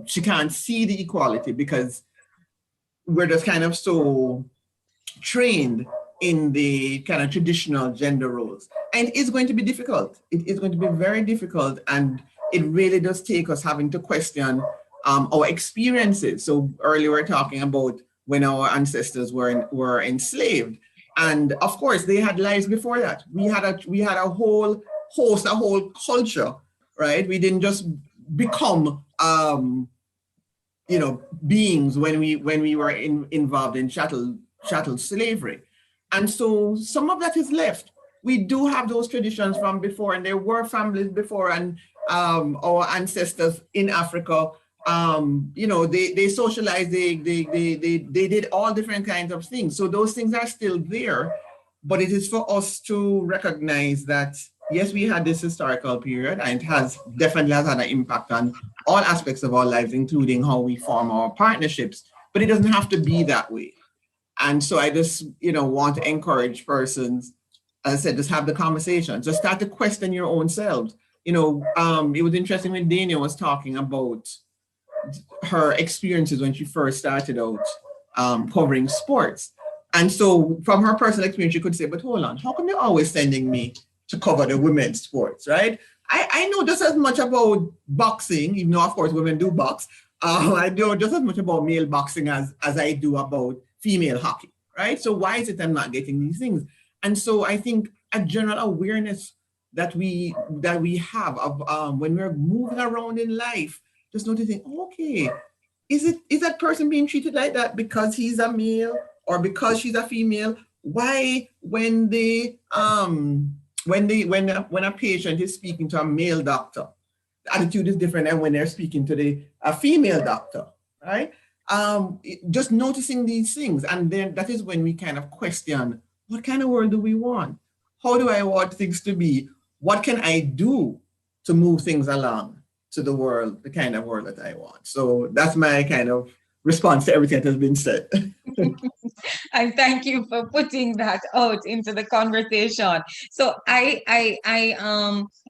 S6: she can't see the equality because we're just kind of so trained in the kind of traditional gender roles. And it's going to be difficult. It is going to be very difficult. And it really does take us having to question our experiences. So earlier we were talking about when our ancestors were enslaved. And of course, they had lives before that. We had a whole host, a whole culture, right? We didn't just become you know, beings when we were involved in chattel slavery. And so some of that is left. We do have those traditions from before, and there were families before, and our ancestors in Africa, you know, they socialized, they did all different kinds of things. So those things are still there, but it is for us to recognize that, yes, we had this historical period, and it definitely has had an impact on all aspects of our lives, including how we form our partnerships, but it doesn't have to be that way. And so I just, you know, want to encourage persons, as I said, just have the conversation. Just start to question your own selves. You know, it was interesting when Dania was talking about her experiences when she first started out covering sports. And so from her personal experience, she could say, but hold on, how come they're always sending me to cover the women's sports, right? I know just as much about boxing, even though of course women do box. I know just as much about male boxing as I do about female hockey, right? So why is it I'm not getting these things? And so I think a general awareness that we have of when we're moving around in life, just noticing, okay, is that person being treated like that because he's a male or because she's a female? Why when a patient is speaking to a male doctor, the attitude is different than when they're speaking to a female doctor, right? Just noticing these things. And then that is when we kind of question, what kind of world do we want? How do I want things to be? What can I do to move things along to the world, the kind of world that I want? So that's my kind of response to everything that has been said.
S1: And thank you for putting that out into the conversation. So I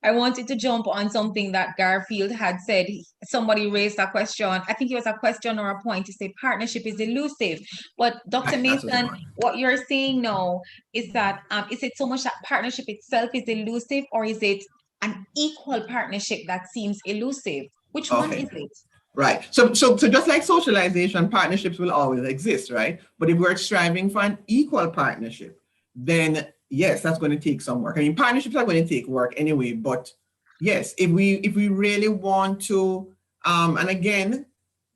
S1: wanted to jump on something that Garfield had said. Somebody raised a question. I think it was a question or a point to say partnership is elusive. But Dr. Mason, what you're saying now is that is it so much that partnership itself is elusive, or is it an equal partnership that seems elusive? Which one is it?
S6: Right. So just like socialization, partnerships will always exist, right? But if we're striving for an equal partnership, then yes, that's going to take some work. I mean, partnerships are going to take work anyway, but yes, if we really want to, and again,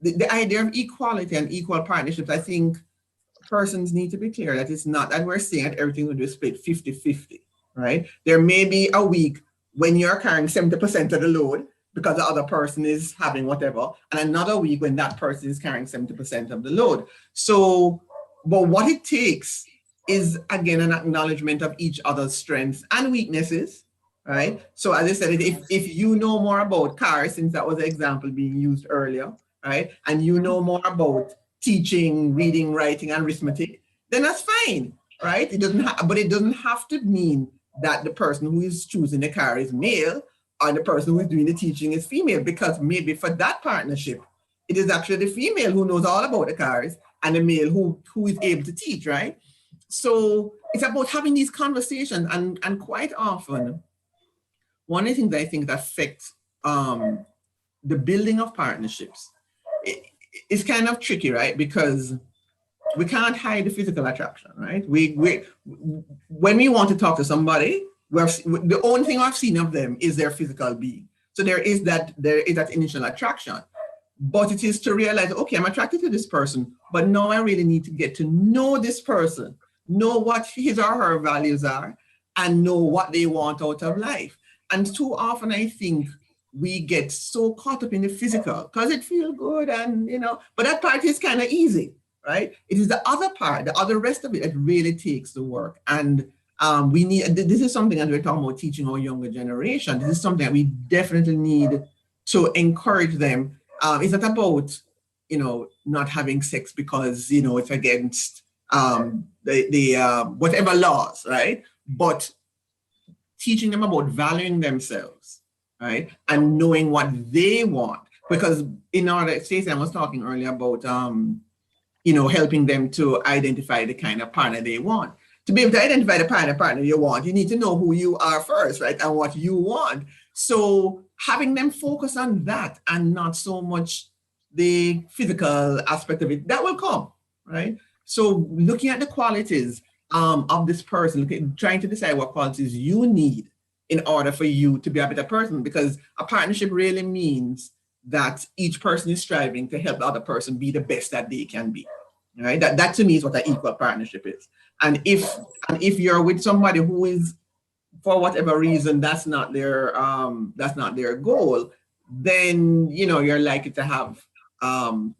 S6: the idea of equality and equal partnerships, I think persons need to be clear that it's not that we're saying that everything will be split 50-50, right? There may be a week when you're carrying 70% of the load, because the other person is having whatever, and another week when that person is carrying 70% of the load. So, but what it takes is, again, an acknowledgement of each other's strengths and weaknesses, right? So as I said, if you know more about cars, since that was the example being used earlier, right? And you know more about teaching, reading, writing, and arithmetic, then that's fine, right? It doesn't have to mean that the person who is choosing the car is male, and the person who is doing the teaching is female, because maybe for that partnership, it is actually the female who knows all about the cars and the male who is able to teach, right? So it's about having these conversations, and quite often, one of the things I think that affects the building of partnerships, it's kind of tricky, right? Because we can't hide the physical attraction, right? When we want to talk to somebody, the only thing I've seen of them is their physical being. So there is that initial attraction, but it is to realize, okay, I'm attracted to this person, but now I really need to get to know this person, know what his or her values are, and know what they want out of life. And too often I think we get so caught up in the physical because it feels good, and but that part is kind of easy, right? It is the other part, the other rest of it that really takes the work. And we need, this is something, as we're talking about teaching our younger generation, this is something that we definitely need to encourage them. It's not about, you know, not having sex because, you know, it's against whatever laws, right? But teaching them about valuing themselves, right? And knowing what they want. Because in order, Stacey-Ann was talking earlier about, you know, helping them to identify the kind of partner they want. To be able to identify the kind of partner you want, you need to know who you are first, right? And what you want. So having them focus on that and not so much the physical aspect of it, that will come, right? So looking at the qualities of this person, trying to decide what qualities you need in order for you to be a better person, because a partnership really means that each person is striving to help the other person be the best that they can be, right? That to me is what an equal partnership is. And if you're with somebody who is, for whatever reason, that's not their goal, then, you know, you're likely to have some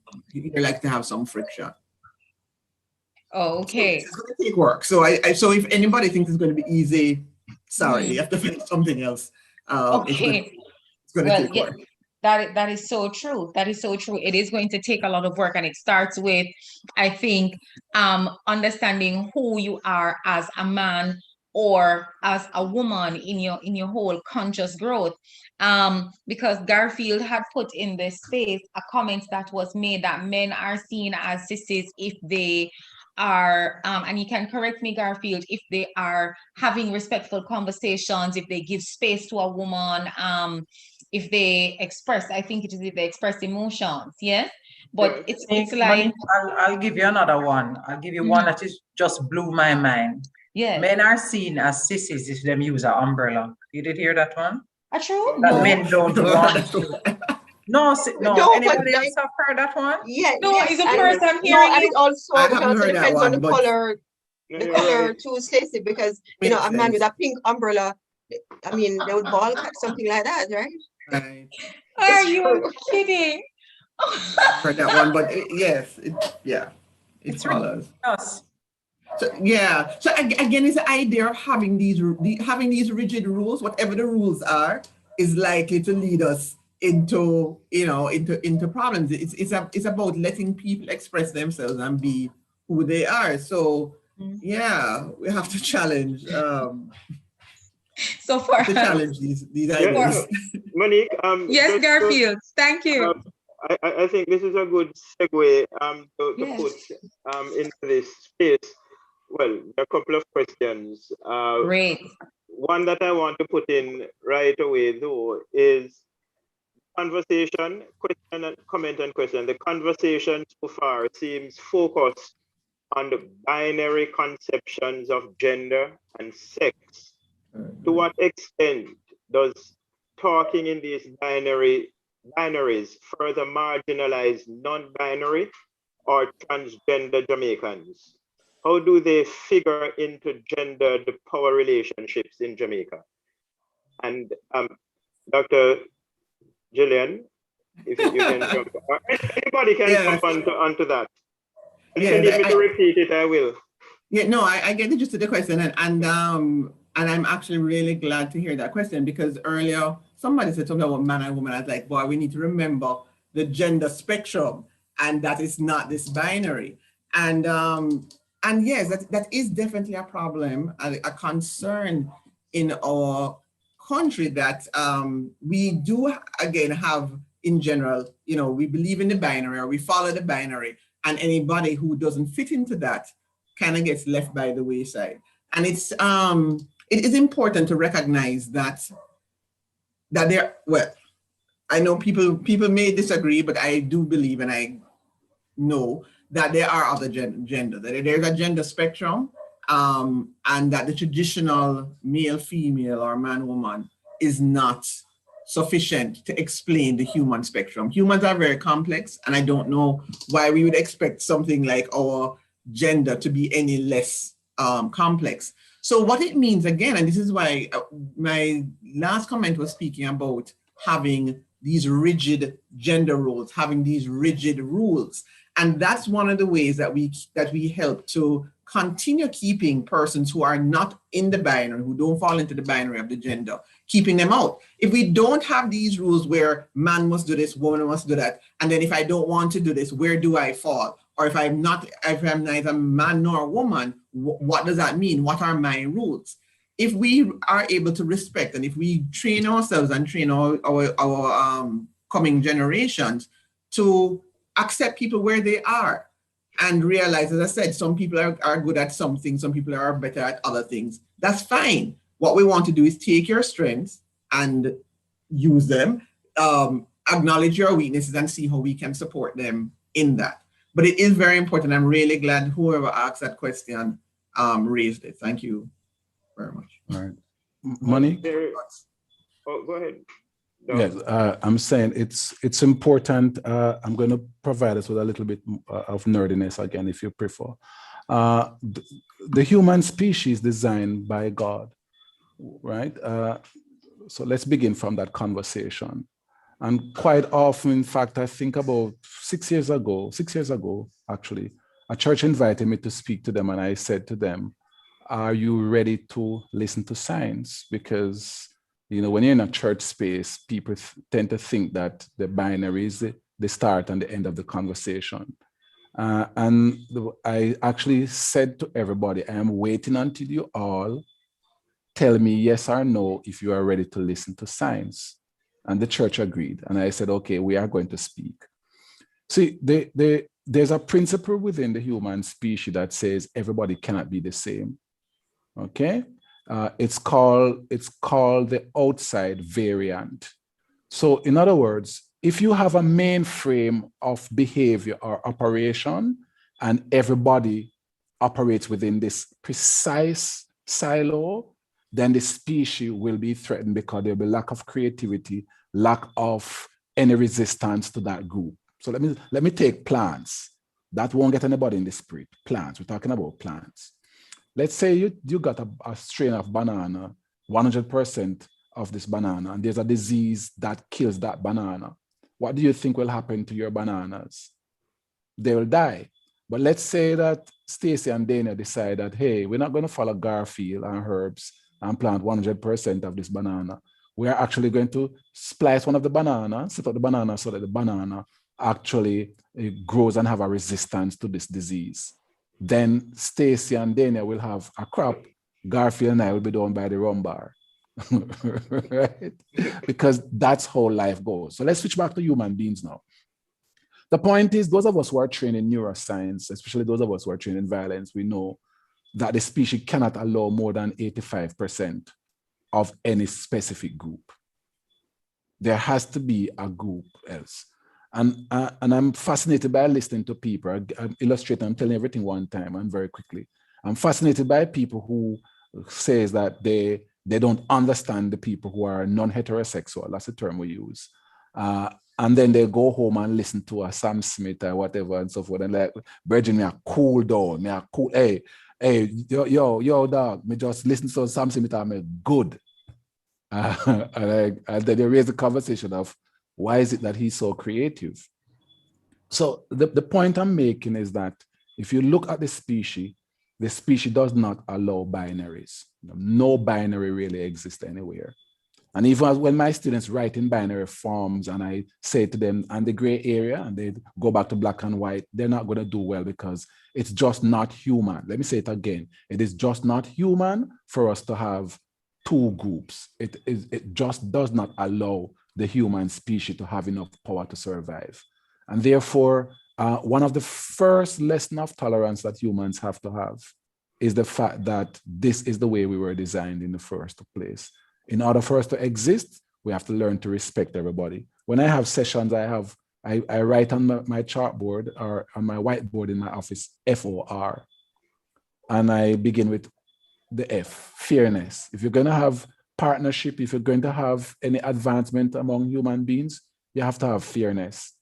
S6: friction.
S1: Oh, okay.
S6: So it's going to take work. So so if anybody thinks it's going to be easy, sorry, you have to find something else.
S1: Okay.
S6: It's going to take work.
S1: That is so true. That is so true. It is going to take a lot of work, and it starts with, I think, understanding who you are as a man or as a woman in your whole conscious growth. Because Garfield had put in this space a comment that was made that men are seen as sissies if they are, and you can correct me, Garfield, if they are having respectful conversations, if they give space to a woman, if they express, I think it is if they express emotions, yes? But it's like...
S4: I'll give you another one. I'll give you one that is just blew my mind.
S1: Yeah.
S4: Men are seen as sissies if them use an umbrella. You did hear that one?
S1: True?
S4: That
S1: No.
S4: men don't want to. No, anybody else have heard that one?
S2: Yeah.
S1: No,
S2: yes,
S1: it's the first I'm hearing
S2: and
S1: it.
S2: it also depends on the color.
S5: The
S2: color too, Stacey, because you know, a man with a pink umbrella, I mean, they would ball cut something like that, right?
S6: Right.
S1: Are you kidding?
S6: Heard that one, but yes, it follows.
S4: Yes.
S6: So yeah, so again, it's the idea of having these rigid rules, whatever the rules are, is likely to lead us into, you know, into problems. It's about letting people express themselves and be who they are. So yeah, we have to challenge.
S1: So far,
S6: to challenge these ideas.
S5: Monique.
S1: Yes, Garfield. Thank you.
S5: I think this is a good segue to put into this space. Well, a couple of questions.
S1: Great.
S5: One that I want to put in right away, though, is conversation, question and comment and question. The conversation so far seems focused on the binary conceptions of gender and sex. To what extent does talking in these binaries further marginalize non-binary or transgender Jamaicans? How do they figure into gendered power relationships in Jamaica? And Dr. Gillian, if you can jump, anybody can jump onto that. And if you need me to repeat it, I will.
S6: Yeah, no, I get the gist of the question, and I'm actually really glad to hear that question, because earlier somebody said something about man and woman. I was like, boy, we need to remember the gender spectrum, and that is not this binary. And yes, that is definitely a problem, a concern in our country, that we do, again, have in general, you know, we believe in the binary, or we follow the binary, and anybody who doesn't fit into that kind of gets left by the wayside. And it is important to recognize that there, well, I know people may disagree, but I do believe, and I know that there are other gender, that there's a gender spectrum, and that the traditional male, female, or man, woman is not sufficient to explain the human spectrum. Humans are very complex, and I don't know why we would expect something like our gender to be any less complex. So what it means, again, and this is why my last comment was speaking about having these rigid gender roles, having these rigid rules. And that's one of the ways that we help to continue keeping persons who are not in the binary, who don't fall into the binary of the gender, keeping them out. If we don't have these rules where man must do this, woman must do that, and then if I don't want to do this, where do I fall? Or if I'm neither man nor woman, what does that mean? What are my rules? If we are able to respect, and if we train ourselves and train our coming generations to accept people where they are, and realize, as I said, some people are good at something, some people are better at other things. That's fine. What we want to do is take your strengths and use them, acknowledge your weaknesses, and see how we can support them in that. But it is very important. I'm really glad whoever asked that question raised it. Thank you very much.
S3: All right. Monique?
S5: Oh, go ahead. No.
S3: Yes, I'm saying it's important. I'm going to provide us with a little bit of nerdiness again, if you prefer. The human species designed by God, right? So let's begin from that conversation. And quite often, in fact, I think about 6 years ago, actually, a church invited me to speak to them, and I said to them, are you ready to listen to science? Because when you're in a church space, people tend to think that the binary is the start and the end of the conversation. I actually said to everybody, I am waiting until you all tell me yes or no if you are ready to listen to science. And the church agreed. And I said, okay, we are going to speak. See, there's a principle within the human species that says everybody cannot be the same. Okay? It's called the outside variant. So in other words, if you have a mainframe of behavior or operation and everybody operates within this precise silo, then the species will be threatened because there'll be lack of creativity, lack of any resistance to that group. So let me take plants. That won't get anybody in the spirit. Plants, we're talking about plants. Let's say you got a strain of banana, 100% of this banana, and there's a disease that kills that banana. What do you think will happen to your bananas? They will die. But let's say that Stacy and Dania decide that, hey, we're not going to follow Garfield and herbs and plant 100% of this banana. We are actually going to splice one of the banana, set up the banana so that the banana actually grows and have a resistance to this disease. Then Stacy and Dania will have a crop. Garfield and I will be down by the rum bar. Right? Because that's how life goes. So let's switch back to human beings now. The point is, those of us who are trained in neuroscience, especially those of us who are trained in violence, we know that the species cannot allow more than 85% of any specific group. There has to be a group else. And I'm fascinated by listening to people. I'm illustrating, I'm telling everything one time and very quickly. I'm fascinated by people who says that they don't understand the people who are non-heterosexual. That's the term we use. And then they go home and listen to a Sam Smith or whatever and so forth. And like, Virgin, me a cool down. Me a cool, hey, yo, dog, me just listen to Sam Smith and me good. And then they raise the conversation of why is it that he's so creative? So the point I'm making is that if you look at the species does not allow binaries. No binary really exists anywhere. And even when my students write in binary forms and I say to them, and the gray area, and they go back to black and white, they're not going to do well because it's just not human. Let me say it again. It is just not human for us to have two groups. It just does not allow the human species to have enough power to survive. And therefore, one of the first lessons of tolerance that humans have to have is the fact that this is the way we were designed in the first place. In order for us to exist, we have to learn to respect everybody. When I have sessions, I write on my chartboard or on my whiteboard in my office, FOR. And I begin with the F, fairness. If you're going to have partnership, if you're going to have any advancement among human beings, you have to have fairness.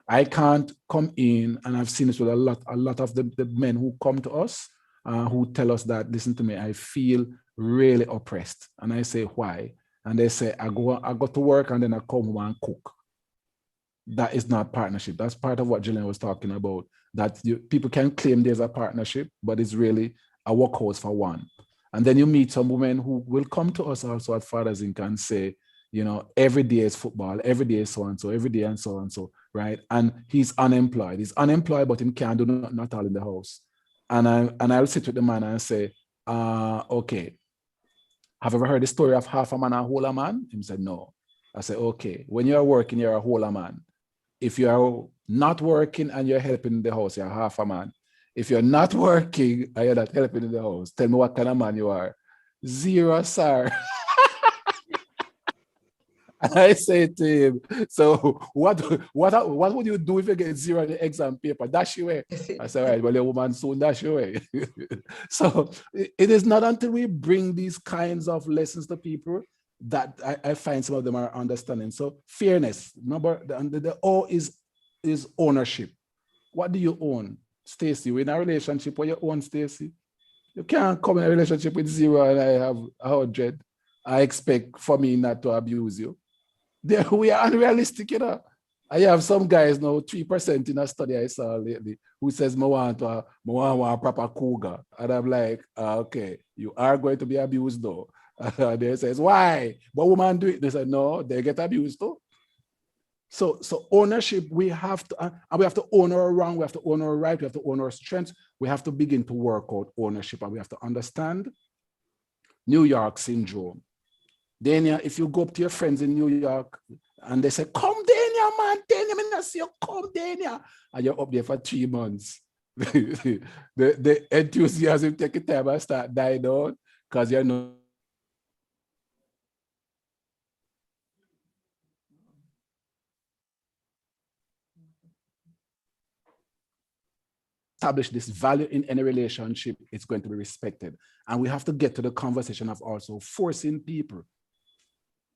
S3: I can't come in, and I've seen this with a lot of the men who come to us, who tell us that, listen to me, I feel really oppressed. And I say, why? And they say, I go to work and then I come home and cook. that is not partnership. That's part of what Jillian was talking about, that people can claim there's a partnership, but it's really a workhouse for one. And then you meet some women who will come to us also at Fathers Inc. and say, you know, every day is football, every day is so-and-so, every day and so, right? And he's unemployed. He's unemployed, but he can't do nothing at all in the house. And I'll sit with the man and say, okay, have you ever heard the story of half a man and a whole man? He said, no. I said, okay, when you're working, you're a whole man. If you're not working and you're helping in the house, you're half a man. If you're not working and you're not helping in the house, tell me what kind of man you are. Zero, sir. And I say to him, so what would you do if you get zero on the exam paper? Dash away. I said, all right, well, your woman soon dash away. So it is not until we bring these kinds of lessons to people that I find some of them are understanding. So fairness, the O is ownership. What do you own? Stacy, we're in a relationship where you own, Stacy. You can't come in a relationship with zero and I have 100. I expect for me not to abuse you. We are unrealistic, you know. I have some guys now, 3% in a study I saw lately, who says, I want a proper cougar. And I'm like, okay, you are going to be abused though. And they says, why? What woman do it? They said, no, they get abused too. So ownership, we have to own our wrong, we have to own our right, we have to own our strengths. We have to begin to work out ownership, and we have to understand New York syndrome. Dania, if you go up to your friends in New York and they say, come Dania, man, Dania, I see you, come Dania. And you're up there for 3 months. the enthusiasm take time and start dying down because you're not establish this value in any relationship, it's going to be respected. And we have to get to the conversation of also forcing people,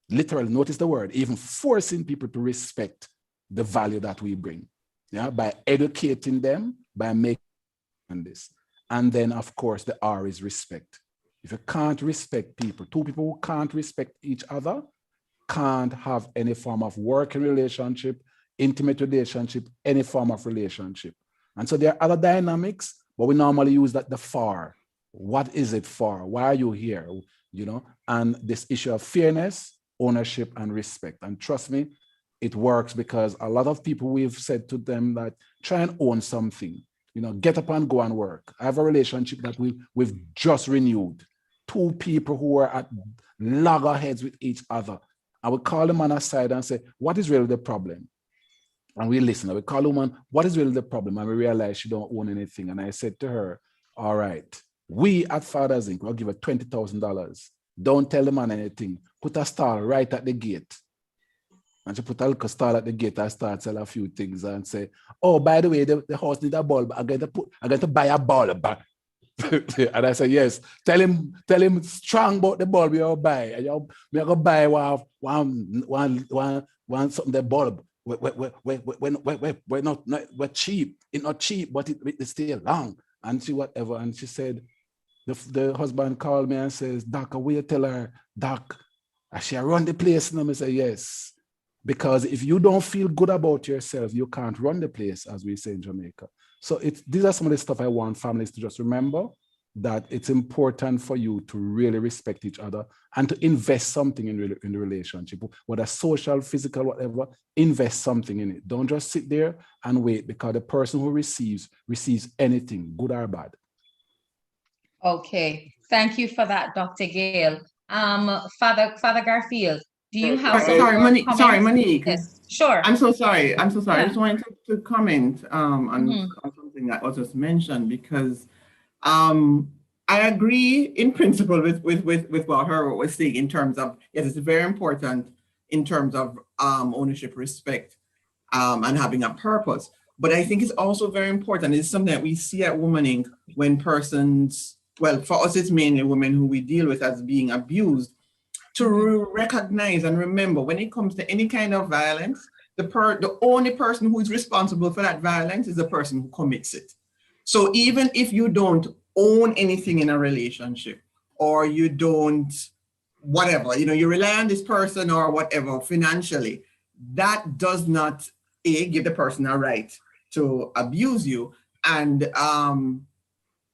S3: literally, notice the word, even forcing people to respect the value that we bring, yeah, by educating them, by making this. And then, of course, the R is respect. If you can't respect people, two people who can't respect each other can't have any form of working relationship, intimate relationship, any form of relationship. And so there are other dynamics, but we normally use that the for. What is it for? Why are you here? You know, and this issue of fairness, ownership, and respect. And trust me, it works because a lot of people, we've said to them that try and own something, you know, get up and go and work. I have a relationship that we've just renewed. Two people who were at loggerheads with each other. I would call the man aside and say, what is really the problem? And we listen. I would call the woman, what is really the problem? And we realized she don't own anything. And I said to her, all right, we at Fathers Inc. will give her $20,000. Don't tell the man anything. Put a stall right at the gate. And she put a little stall at the gate and start sell a few things and say, oh, by the way, the house needs a bulb. I'm going to buy a bulb. And I said, yes, tell him strong about the bulb you'll buy. And you're going to buy one something, the bulb. We're not cheap. It's not cheap, but it's still long. And she whatever. And she said, the husband called me and says, Doc, will you tell her, Doc, she run the place? And I say, yes. Because if you don't feel good about yourself, you can't run the place, as we say in Jamaica. So these are some of the stuff I want families to just remember, that it's important for you to really respect each other and to invest something in the relationship, whether social, physical, whatever, invest something in it. Don't just sit there and wait, because the person who receives anything, good or bad.
S1: Okay, thank you for that, Dr. Gayle. Father Garfield, do you have some
S6: sorry, Monique.
S1: Yes, sure.
S6: I'm so sorry.
S1: Yeah.
S6: I just wanted to comment on something that was just mentioned, because I agree in principle with what Herbert was saying in terms of, yes, it's very important in terms of ownership, respect, and having a purpose. But I think it's also very important. It's something that we see at Women Inc. when persons, well, for us, it's mainly women who we deal with as being abused, to recognize and remember when it comes to any kind of violence, the only person who is responsible for that violence is the person who commits it. So even if you don't own anything in a relationship, or you don't, whatever, you know, you rely on this person or whatever financially, that does not give the person a right to abuse you, and yeah,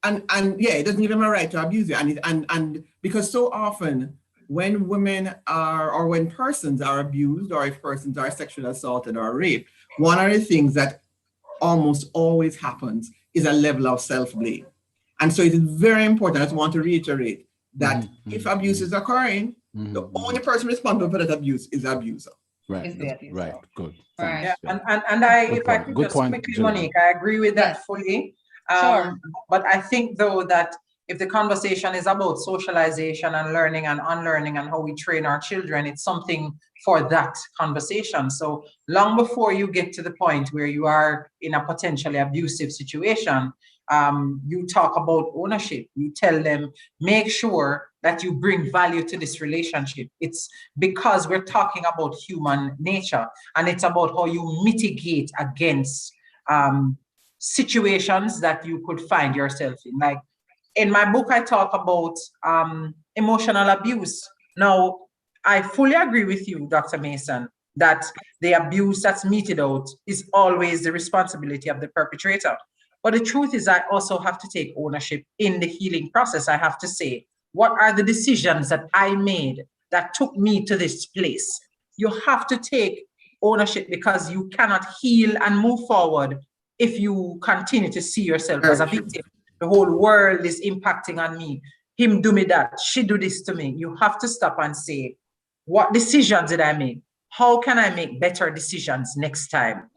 S6: it doesn't give them a right to abuse you, and because so often when women are, or when persons are abused, or if persons are sexually assaulted or raped, one of the things that almost always happens is a level of self-blame. And so it is very important, I just want to reiterate, that if abuse is occurring, the only person responsible for that abuse is the abuser.
S3: Right,
S1: Is the abuser.
S3: right, good.
S1: Right.
S4: Yeah,
S3: Thanks,
S4: and I,
S3: Good
S4: if I
S3: point.
S4: could
S3: Good
S4: just
S3: point,
S4: quickly,
S3: Jillian.
S4: Monique, I agree with that
S1: Yes.
S4: fully.
S1: Sure.
S4: But I think though that if the conversation is about socialization and learning and unlearning and how we train our children, it's something for that conversation. So long before you get to the point where you are in a potentially abusive situation, you talk about ownership. You tell them, make sure that you bring value to this relationship. It's because we're talking about human nature, and it's about how you mitigate against situations that you could find yourself in. Like in my book, I talk about emotional abuse. Now, I fully agree with you, Dr. Mason, that the abuse that's meted out is always the responsibility of the perpetrator. But the truth is, I also have to take ownership in the healing process. I have to say, what are the decisions that I made that took me to this place? You have to take ownership, because you cannot heal and move forward if you continue to see yourself as a victim. The whole world is impacting on me. Him do me that, she do this to me. You have to stop and say, what decisions did I make? How can I make better decisions next time?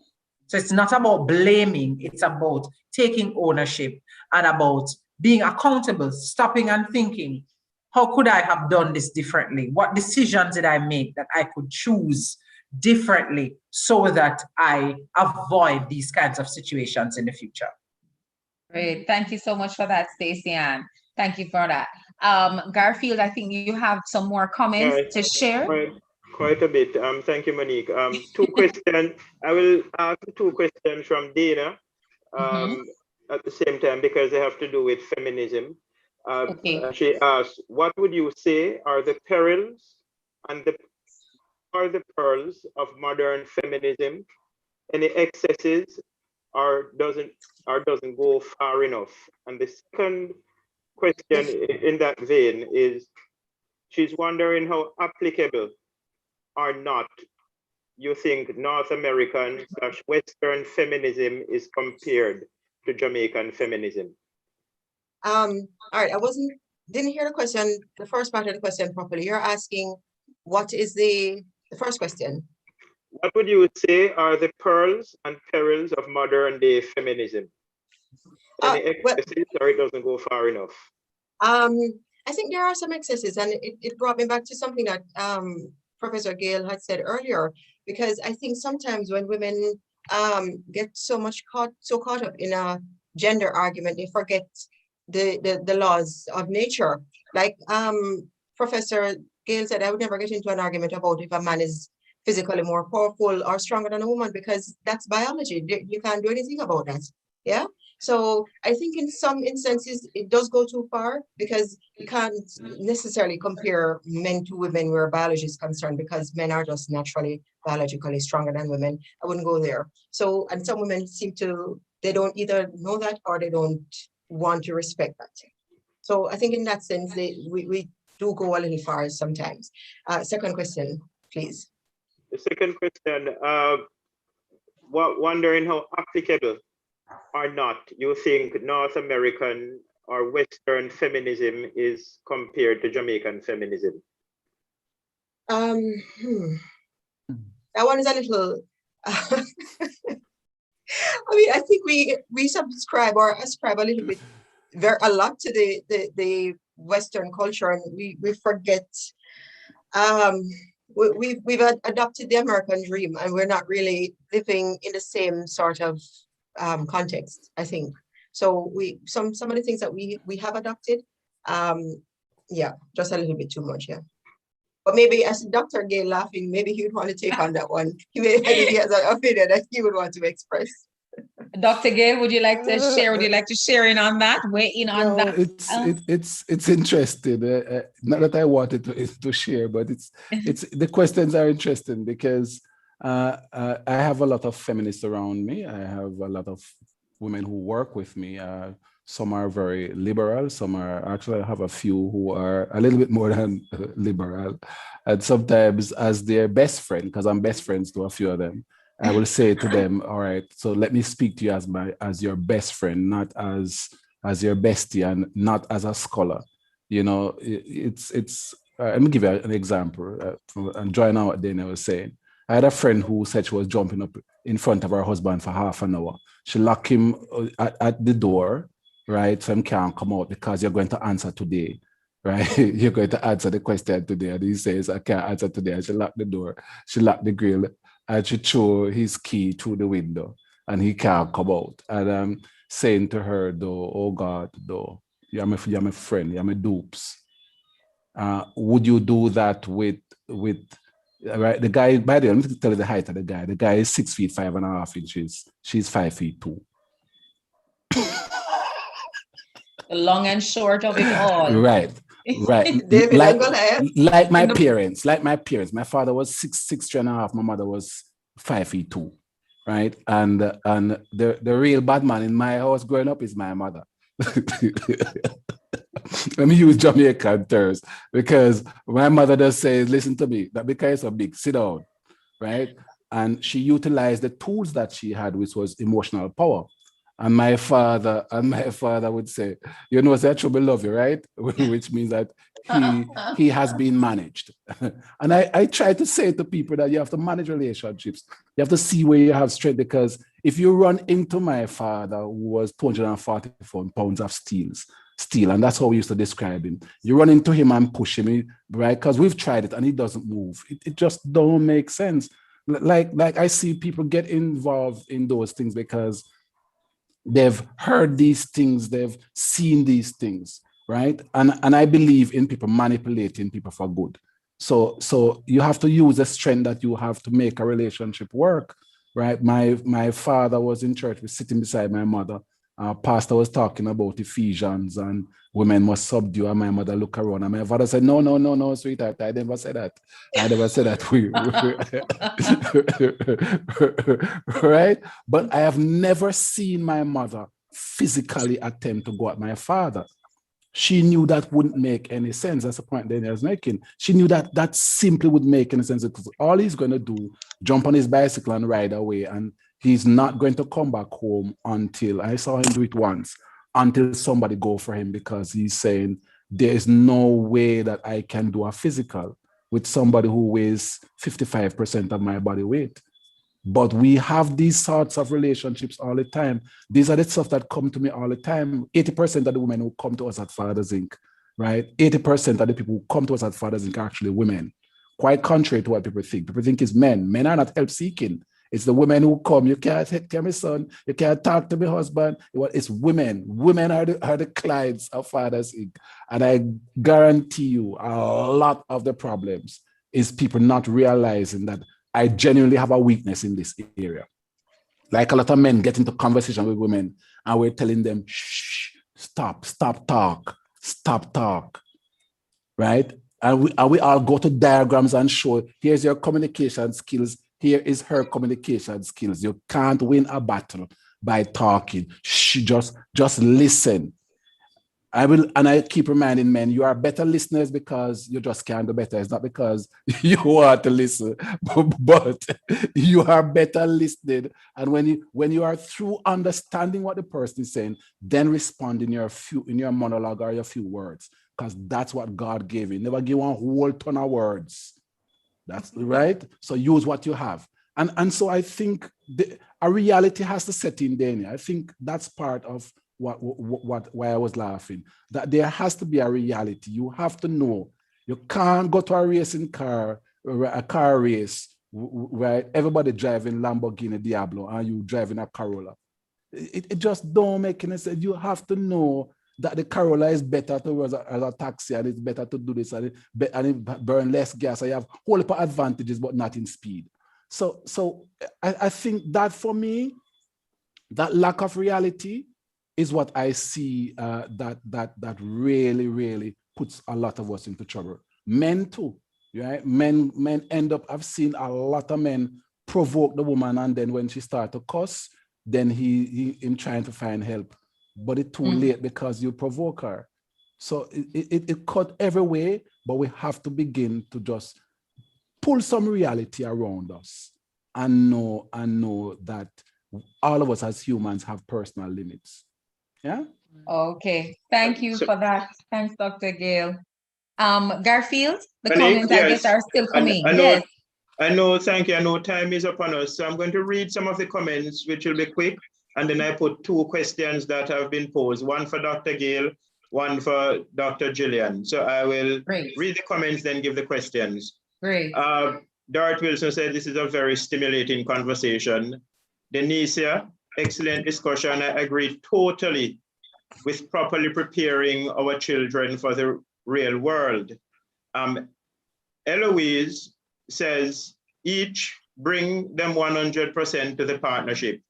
S4: So it's not about blaming, it's about taking ownership and about being accountable, stopping and thinking, how could I have done this differently? What decisions did I make that I could choose differently so that I avoid these kinds of situations in the future?
S1: Great. Thank you so much for that, Stacy-Ann. Thank you for that. Garfield, I think you have some more comments to share.
S5: Quite a bit. Thank you, Monique. Two questions. I will ask two questions from Dania at the same time, because they have to do with feminism. She asked, what would you say are the perils and the pearls of modern feminism? Any excesses or doesn't go far enough? And the second question in that vein is, she's wondering how applicable or not you think North American / Western feminism is compared to Jamaican feminism.
S2: All right, didn't hear the question, the first part of the question properly. You're asking, what is the first question?
S5: What would you say are the pearls and perils of modern day feminism? Any excesses, or it doesn't go far enough?
S2: I think there are some excesses, and it brought me back to something that Professor Gale had said earlier, because I think sometimes when women get so caught up in a gender argument, they forget the laws of nature. Like Professor Gale said, I would never get into an argument about if a man is physically more powerful or stronger than a woman, because that's biology. You can't do anything about that. Yeah. So I think in some instances it does go too far, because you can't necessarily compare men to women where biology is concerned, because men are just naturally biologically stronger than women. I wouldn't go there. So, and some women they don't either know that, or they don't want to respect that. So I think in that sense, we do go a little far sometimes. Second question, please.
S5: The second question, wondering how applicable or not you think North American or Western feminism is compared to Jamaican feminism?
S2: That one is a little, I mean, I think we subscribe or ascribe a little bit, a lot to the Western culture, and we forget, we've adopted the American dream, and we're not really living in the same sort of context, I think. So some of the things that we have adopted, yeah, just a little bit too much, yeah. But maybe as Dr. Gale laughing, maybe he would want to take on that one. I think he has an opinion that he would want to express.
S1: Dr. Gale, would you like to share? Would you like to share in on that? Weigh in on that?
S3: It's interesting. Not that I wanted to share, but it's the questions are interesting, because I have a lot of feminists around me. I have a lot of women who work with me. Some are very liberal. Some are, actually, I have a few who are a little bit more than liberal. And sometimes as their best friend, because I'm best friends to a few of them, I will say to them, all right, so let me speak to you as your best friend, not as your bestie and not as a scholar. You know, let me give you an example and join out what Dania was saying. I had a friend who said she was jumping up in front of her husband for half an hour. She locked him at the door, right? So he can't come out because you're going to answer today, right? You're going to answer the question today. And he says, I can't answer today. And she locked the door. She locked the grill and she threw his key through the window and he can't come out. And I'm saying to her, though, oh God, though, you're my friend, you're my dupes. Would you do that with right? The guy, by the way, let me tell you the height of the guy. The guy is 6 feet 5.5 inches. She's 5 feet 2.
S1: The long and short of it all.
S3: Right.
S2: David,
S3: like my parents. My father was 6'3.5". My mother was 5 feet 2. Right. And the real bad man in my house growing up is my mother. Let me use Jamaican terms because my mother does say, listen to me, that because you're so big, sit down, right? And she utilized the tools that she had, which was emotional power. And my father would say, you know, I truly love you, right? Which means that he has been managed. And I try to say to people that you have to manage relationships. You have to see where you have strength, because if you run into my father, who was 244 pounds of steel, and that's how we used to describe him. You run into him and push him, right? Because we've tried it and he doesn't move. It just don't make sense. Like I see people get involved in those things because they've heard these things, they've seen these things, right? And I believe in people manipulating people for good. So you have to use the strength that you have to make a relationship work, right? My father was in church, was sitting beside my mother. Pastor was talking about Ephesians and women must subdue, and my mother looked around and my father said, no, sweetheart, I never said that. Right? But I have never seen my mother physically attempt to go at my father. She knew that wouldn't make any sense. That's the point Dania was making. She knew that that simply would make any sense, because all he's going to do, jump on his bicycle and ride away, and he's not going to come back home until, I saw him do it once, until somebody go for him, because he's saying, there is no way that I can do a physical with somebody who weighs 55% of my body weight. But we have these sorts of relationships all the time. These are the stuff that come to me all the time. 80% of the women who come to us at Fathers Inc., right? 80% of the people who come to us at Fathers Inc. are actually women. Quite contrary to what people think. People think it's men. Men are not help-seeking. It's the women who come. You can't take care of my son. You can't talk to my husband. It's women. Women are the clients of Fathers Inc. And I guarantee you a lot of the problems is people not realizing that I genuinely have a weakness in this area. Like a lot of men get into conversation with women and we're telling them, shh, stop talk, right? And we all go to diagrams and show, here's your communication skills, here is her communication skills. You can't win a battle by talking. Shh, just listen. I keep reminding men, you are better listeners because you just can't do better. It's not because you want to listen, but you are better listening. And when you are through understanding what the person is saying, then respond in your monologue or your few words, because that's what God gave you. Never give one whole ton of words. That's right. So use what you have. And so I think a reality has to set in, Dania. I think that's part of why I was laughing, that there has to be a reality. You have to know, you can't go to a car race where everybody driving Lamborghini Diablo and you driving a Corolla. It just don't make any sense. You have to know that the Corolla is better to as a taxi, and it's better to do this, and it burn less gas. I have whole heap of advantages, but not in speed. So I think that for me, that lack of reality is what I see that really, really puts a lot of us into trouble. Men too, right? Men end up, I've seen a lot of men provoke the woman, and then when she starts to cuss, then he in trying to find help, but it's too late because you provoke her. So it cut every way, but we have to begin to just pull some reality around us and know that all of us as humans have personal limits. Yeah.
S1: Okay. Thank you for that. Thanks, Dr. Gale. Garfield, the
S5: Monique,
S1: comments I guess are still coming. Yes.
S5: I know, thank you. I know time is upon us. So I'm going to read some of the comments, which will be quick. And then I put 2 questions that have been posed, one for Dr. Gale, one for Dr. Jillian. So I will read the comments, then give the questions.
S1: Great.
S5: Dart Wilson said, this is a very stimulating conversation. Denicia, excellent discussion. I agree totally with properly preparing our children for the real world. Eloise says, each bring them 100% to the partnership.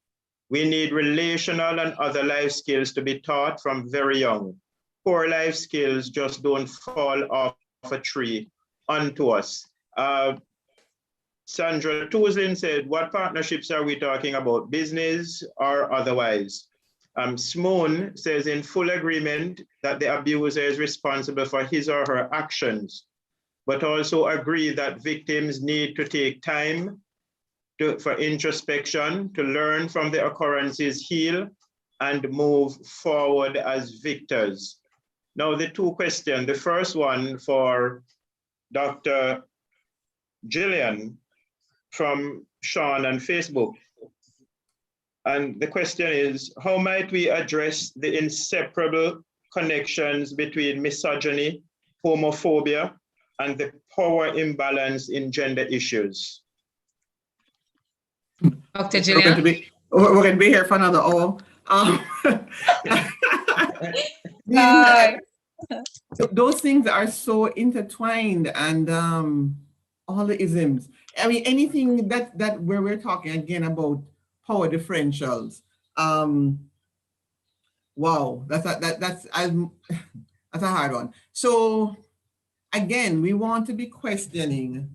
S5: We need relational and other life skills to be taught from very young. Poor life skills just don't fall off a tree onto us. Sandra Tuzlin said, what partnerships are we talking about, business or otherwise? Simone says, in full agreement that the abuser is responsible for his or her actions, but also agree that victims need to take time for introspection, to learn from the occurrences, heal, and move forward as victors. Now, the 2 questions, the first one for Dr. Gillian from Sean on Facebook. And the question is, how might we address the inseparable connections between misogyny, homophobia, and the power imbalance in gender issues?
S1: Dr. Jillian?
S6: We're going to be here for another hour. Those things are so intertwined, and all the isms. I mean, anything that where we're talking again about power differentials. Wow, that's a hard one. So again, we want to be questioning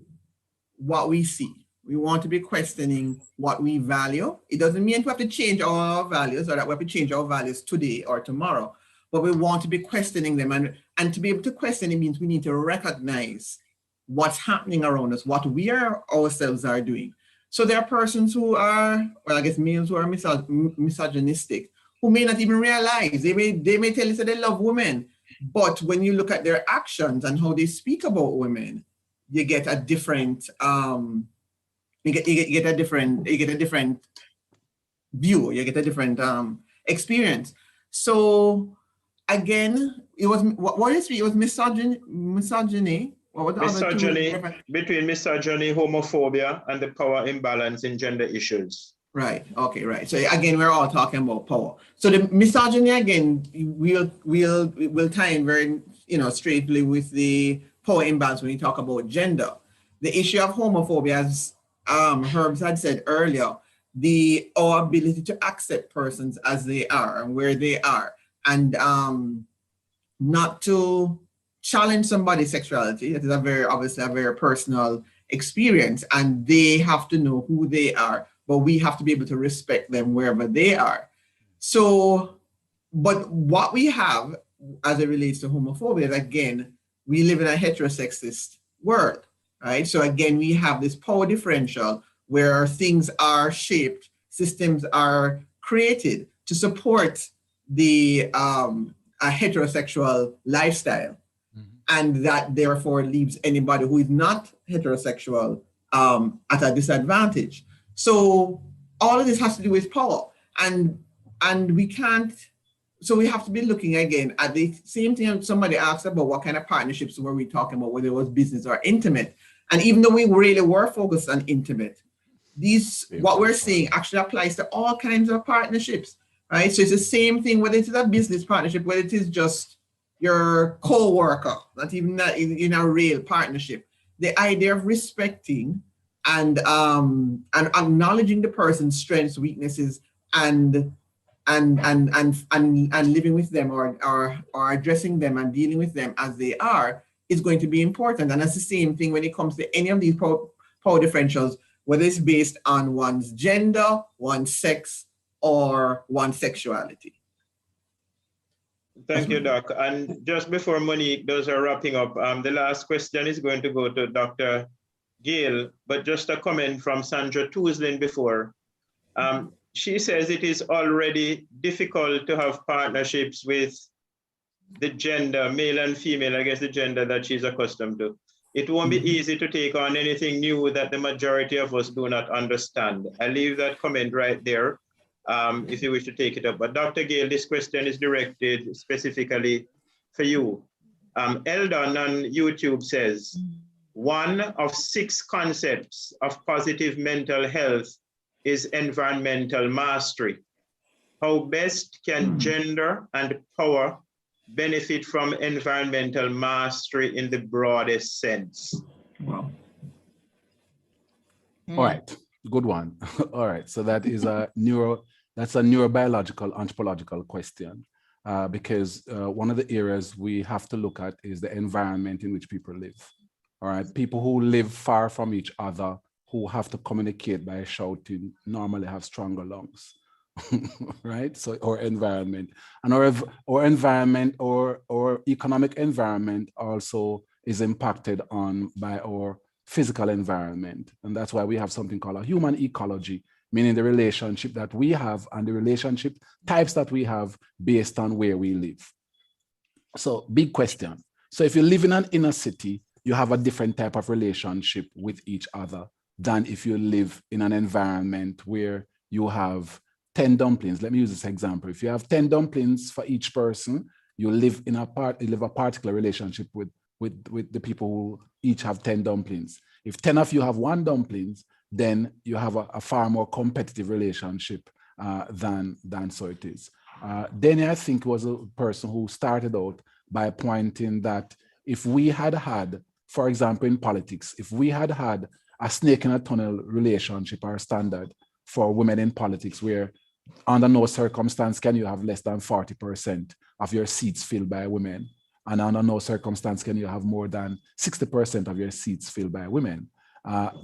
S6: what we see. We want to be questioning what we value. It doesn't mean we have to change our values or that we have to change our values today or tomorrow, but we want to be questioning them. And to be able to question it means we need to recognize what's happening around us, what we ourselves are doing. So there are persons who are, well, I guess males who are misogynistic, who may not even realize, they may tell you that they love women, but when you look at their actions and how they speak about women, you get a different, you get a different view, you get a different experience. So again, it was misogyny. What was the
S5: misogyny,
S6: other two?
S5: Between misogyny, homophobia, and the power imbalance in gender issues.
S6: Right. Okay. Right. So again, we're all talking about power. So the misogyny again, we'll tie in very straightly with the power imbalance when we talk about gender. The issue of homophobia, as Herbs had said earlier, our ability to accept persons as they are and where they are, and not to challenge somebody's sexuality. That is obviously a very personal experience, and they have to know who they are, but we have to be able to respect them wherever they are. So, but what we have as it relates to homophobia, again, we live in a heterosexist world, right? So again, we have this power differential where things are shaped, systems are created to support the a heterosexual lifestyle. And that therefore leaves anybody who is not heterosexual at a disadvantage. So all of this has to do with power, and we can't. So we have to be looking again at the same thing. Somebody asked about what kind of partnerships were we talking about, whether it was business or intimate. And even though we really were focused on intimate, what we're seeing actually applies to all kinds of partnerships, right? So it's the same thing whether it is a business partnership, whether it is just your co-worker, not even that in a real partnership. The idea of respecting and acknowledging the person's strengths, weaknesses, and living with them or addressing them and dealing with them as they are is going to be important. And that's the same thing when it comes to any of these power differentials, whether it's based on one's gender, one's sex, or one's sexuality.
S5: Thank you, Doc. And just before Monique does her wrapping up, the last question is going to go to Dr. Gayle, but just a comment from Sandra Touslin before. She says it is already difficult to have partnerships with the gender, male and female, I guess the gender that she's accustomed to. It won't be easy to take on anything new that the majority of us do not understand. I leave that comment right there if you wish to take it up. But Dr. Gayle, this question is directed specifically for you. Eldon on YouTube says, one of 6 concepts of positive mental health is environmental mastery. How best can gender and power benefit from environmental mastery in the broadest sense?
S6: Wow.
S3: All right, good one. All right, so that is that's a neurobiological, anthropological question, because one of the areas we have to look at is the environment in which people live. All right, people who live far from each other, who have to communicate by shouting, normally have stronger lungs, right? So our environment, and our environment or economic environment also is impacted on by our physical environment. And that's why we have something called a human ecology, meaning the relationship that we have and the relationship types that we have based on where we live. So big question. So if you live in an inner city, you have a different type of relationship with each other than if you live in an environment where you have 10 dumplings. Let me use this example. If you have 10 dumplings for each person, you live a particular relationship with the people who each have 10 dumplings. If 10 of you have 1 dumplings, then you have a far more competitive relationship than so it is. Dania, I think, was a person who started out by pointing that if we had, for example, in politics, if we had a snake in a tunnel relationship or standard for women in politics, where under no circumstance can you have less than 40% of your seats filled by women, and under no circumstance can you have more than 60% of your seats filled by women,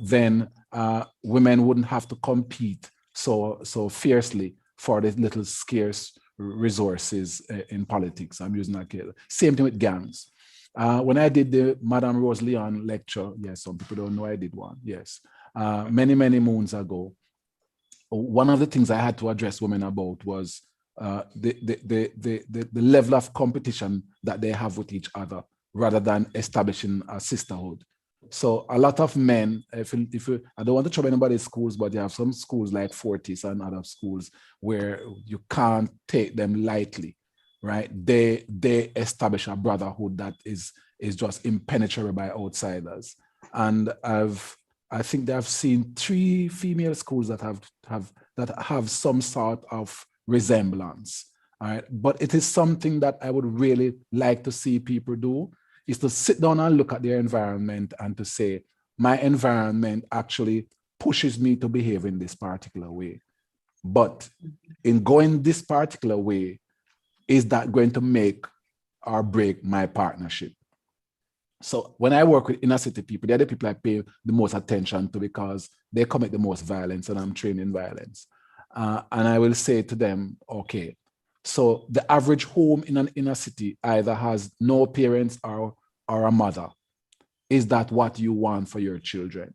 S3: then women wouldn't have to compete so fiercely for the little scarce resources in politics. I'm using that. Same thing with gangs. When I did the Madame Rose Leon lecture, yes, some people don't know I did one, yes, many moons ago, one of the things I had to address women about was the level of competition that they have with each other rather than establishing a sisterhood. So a lot of men, if you, I don't want to trouble anybody's schools, but you have some schools like Fortis and other schools where you can't take them lightly, right? They establish a brotherhood that is just impenetrable by outsiders. And I think they have seen 3 female schools that have some sort of resemblance. All right, but it is something that I would really like to see people do, is to sit down and look at their environment and to say, my environment actually pushes me to behave in this particular way. But in going this particular way, is that going to make or break my partnership? So when I work with inner city people, they're the people I pay the most attention to because they commit the most violence and I'm trained in violence. And I will say to them, okay, so the average home in an inner city either has no parents or a mother. Is that what you want for your children?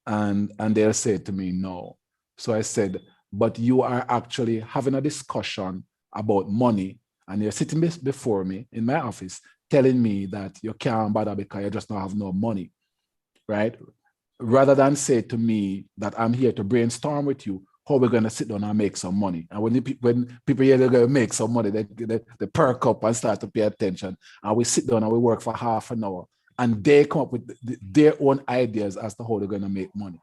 S3: And they'll say to me, no. So I said, but you are actually having a discussion about money and you're sitting before me in my office telling me that you can't bother because you just don't have no money, right? Rather than say to me that I'm here to brainstorm with you how we're going to sit down and make some money. And when people hear they're going to make some money, they perk up and start to pay attention. And we sit down and we work for half an hour and they come up with their own ideas as to how they're going to make money.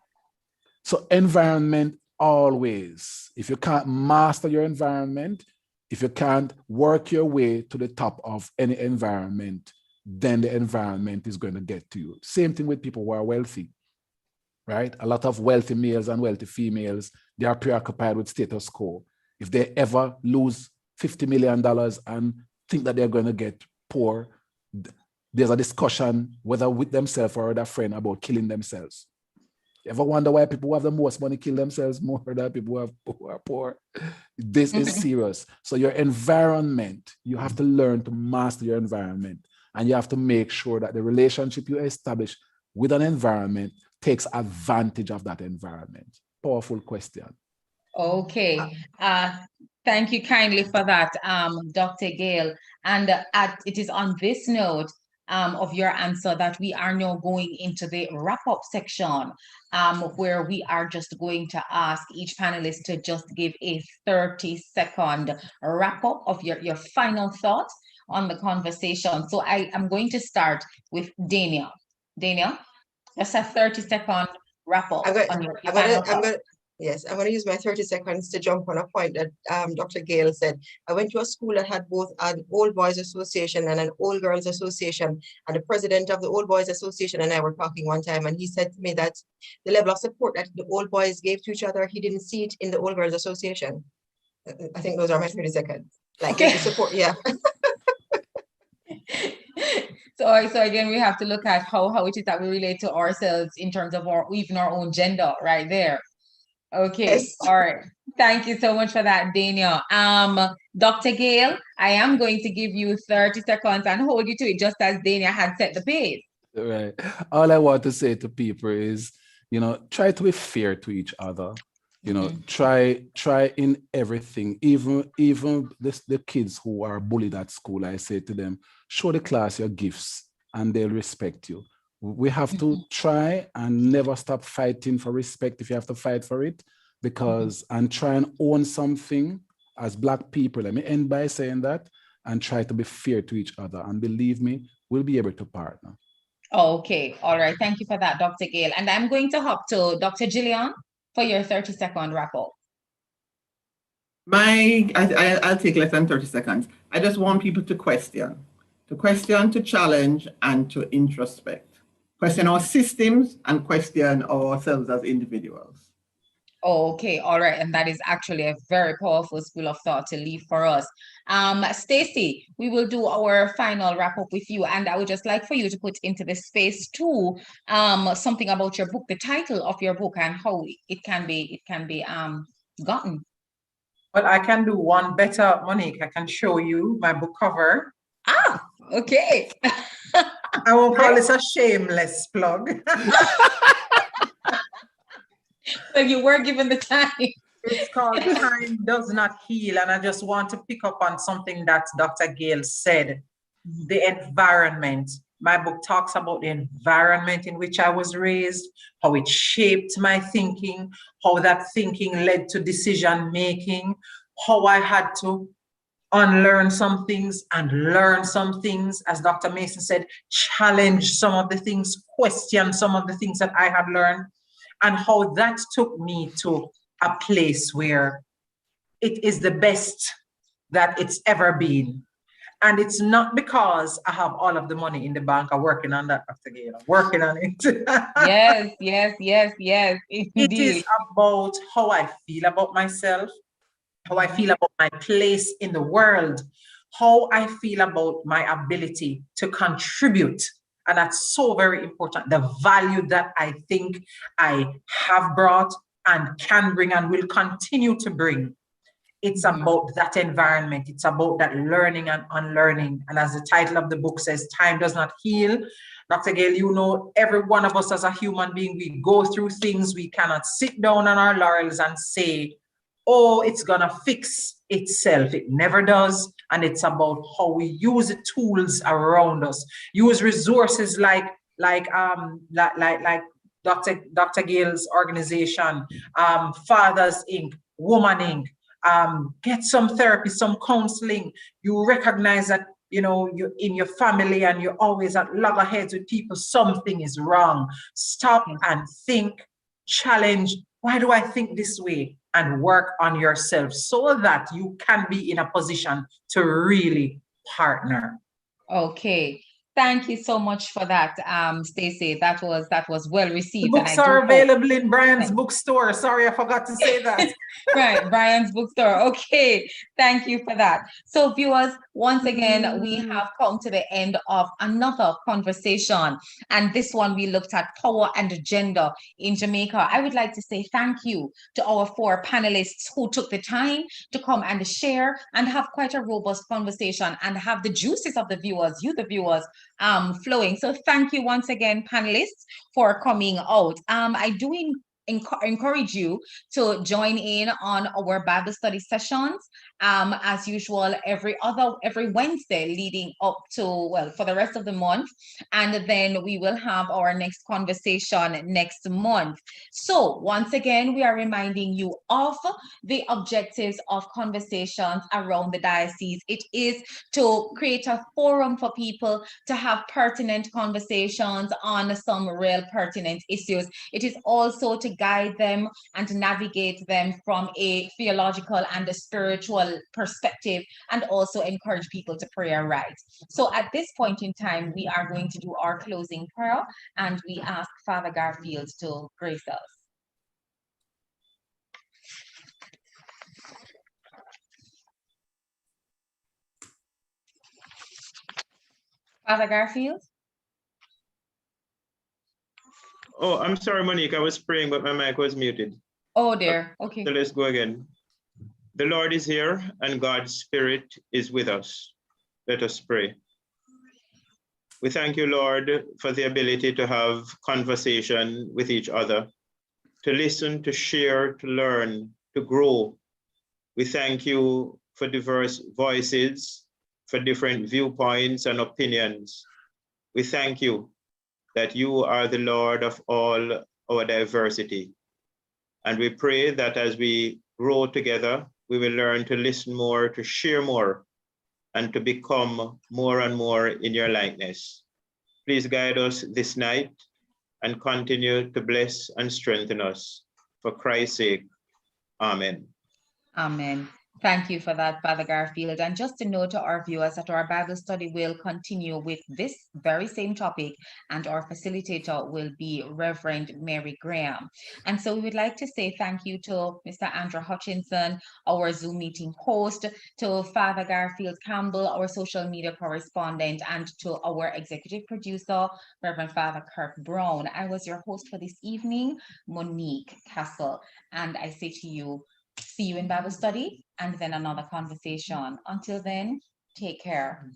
S3: So environment always, if you can't master your environment, if you can't work your way to the top of any environment, then the environment is going to get to you. Same thing with people who are wealthy, right? A lot of wealthy males and wealthy females, they are preoccupied with status quo. If they ever lose $50 million and think that they're going to get poor, there's a discussion whether with themselves or with a friend about killing themselves. You ever wonder why people who have the most money kill themselves more than people who are poor? This is serious. So your environment, you have to learn to master your environment. And you have to make sure that the relationship you establish with an environment takes advantage of that environment. Powerful question.
S1: Okay. Thank you kindly for that, Dr. Gayle. And it is on this note of your answer that we are now going into the wrap-up section, where we are just going to ask each panelist to just give a 30-second wrap-up of your final thoughts on the conversation. So I am going to start with Dania. Dania, just a 30-second wrap-up on your final thoughts.
S2: Yes, I'm going to use my 30 seconds to jump on a point that Dr. Gayle said. I went to a school that had both an old boys association and an old girls association. And the president of the old boys association and I were talking one time, and he said to me that the level of support that the old boys gave to each other, he didn't see it in the old girls association. I think those are my 30 seconds. Like, okay. The support, yeah.
S1: So again, we have to look at how it is that we relate to ourselves in terms of even our own gender right there. Okay, yes. All right. Thank you so much for that, Dania. Dr. Gayle, I am going to give you 30 seconds and hold you to it just as Dania had set the pace.
S3: Right. All I want to say to people is, try to be fair to each other. Try in everything, even the kids who are bullied at school, I say to them, show the class your gifts and they'll respect you. We have to try and never stop fighting for respect if you have to fight for it, because and try and own something as Black people. Let me end by saying that, and try to be fair to each other. And believe me, we'll be able to partner.
S1: Okay. All right. Thank you for that, Dr. Gayle. And I'm going to hop to Dr. Jillian for your 30-second wrap up.
S6: I'll take less than 30 seconds. I just want people to question, to challenge, and to introspect. Question our systems and question ourselves as individuals.
S1: Okay, all right. And that is actually a very powerful school of thought to leave for us. Stacy, we will do our final wrap up with you. And I would just like for you to put into the space too, something about your book, the title of your book and how it can be gotten.
S4: Well, I can do one better, Monique. I can show you my book cover.
S1: Ah, okay.
S4: I won't call this a shameless plug.
S1: So you were given the time.
S4: It's called Time Does Not Heal. And I just want to pick up on something that Dr. Gayle said, the environment. My book talks about the environment in which I was raised, how it shaped my thinking, how that thinking led to decision making, how I had to unlearn some things and learn some things, as Dr. Mason said, challenge some of the things, question some of the things that I had learned, and how that took me to a place where it is the best that it's ever been. And it's not because I have all of the money in the bank. I'm working on that, Dr. Gayle. I'm working on it.
S1: Yes.
S4: It is about how I feel about myself, how I feel about my place in the world, how I feel about my ability to contribute. And that's so very important. The value that I think I have brought and can bring and will continue to bring. It's about that environment. It's about that learning and unlearning. And as the title of the book says, Time Does Not Heal. Dr. Gayle, every one of us as a human being, we go through things. We cannot sit down on our laurels and say, oh, it's gonna fix itself. It never does. And it's about how we use the tools around us. Use resources like Dr. Gayle's organization, Fathers Inc., Woman Inc., get some therapy, some counseling. You recognize that, you're in your family and you're always at loggerheads with people. Something is wrong. Stop and think, challenge. Why do I think this way? And work on yourself so that you can be in a position to really partner.
S1: Okay. Thank you so much for that, Stacy. That was well
S4: The
S1: received. And I
S4: books
S1: do
S4: are
S1: hope-
S4: available in Brian's bookstore. Sorry, I forgot to say that.
S1: Right, Brian's bookstore. Okay, thank you for that. So, viewers, once again, we have come to the end of another conversation. And this one, we looked at power and gender in Jamaica. I would like to say thank you to our 4 panelists who took the time to come and share and have quite a robust conversation and have the juices of the viewers, the viewers, flowing. So thank you once again, panelists, for coming out. I do encourage you to join in on our Bible study sessions, as usual, every Wednesday leading up to, well, for the rest of the month. And then we will have our next conversation next month. So once again, we are reminding you of the objectives of conversations around the diocese. It is to create a forum for people to have pertinent conversations on some real pertinent issues. It is also to guide them and navigate them from a theological and a spiritual perspective, and also encourage people to pray right. So at this point in time, we are going to do our closing prayer, and we ask Father Garfield to grace us. Father Garfield?
S5: Oh, I'm sorry, Monique. I was praying, but my mic was muted.
S1: Oh, dear. Okay.
S5: So let's go again. The Lord is here and God's Spirit is with us. Let us pray. We thank you, Lord, for the ability to have conversation with each other, to listen, to share, to learn, to grow. We thank you for diverse voices, for different viewpoints and opinions. We thank you that you are the Lord of all our diversity. And we pray that as we grow together, we will learn to listen more, to share more, and to become more and more in your likeness. Please guide us this night and continue to bless and strengthen us. For Christ's sake, amen.
S1: Amen. Thank you for that, Father Garfield. And just to note to our viewers that our Bible study will continue with this very same topic, and our facilitator will be Reverend Mary Graham. And so we would like to say thank you to Mr. Andrew Hutchinson, our Zoom meeting host, to Father Garfield Campbell, our social media correspondent, and to our executive producer, Reverend Father Kirk Brown. I was your host for this evening, Monique Castle. And I say to you, see you in Bible study and then another conversation. Until then, take care.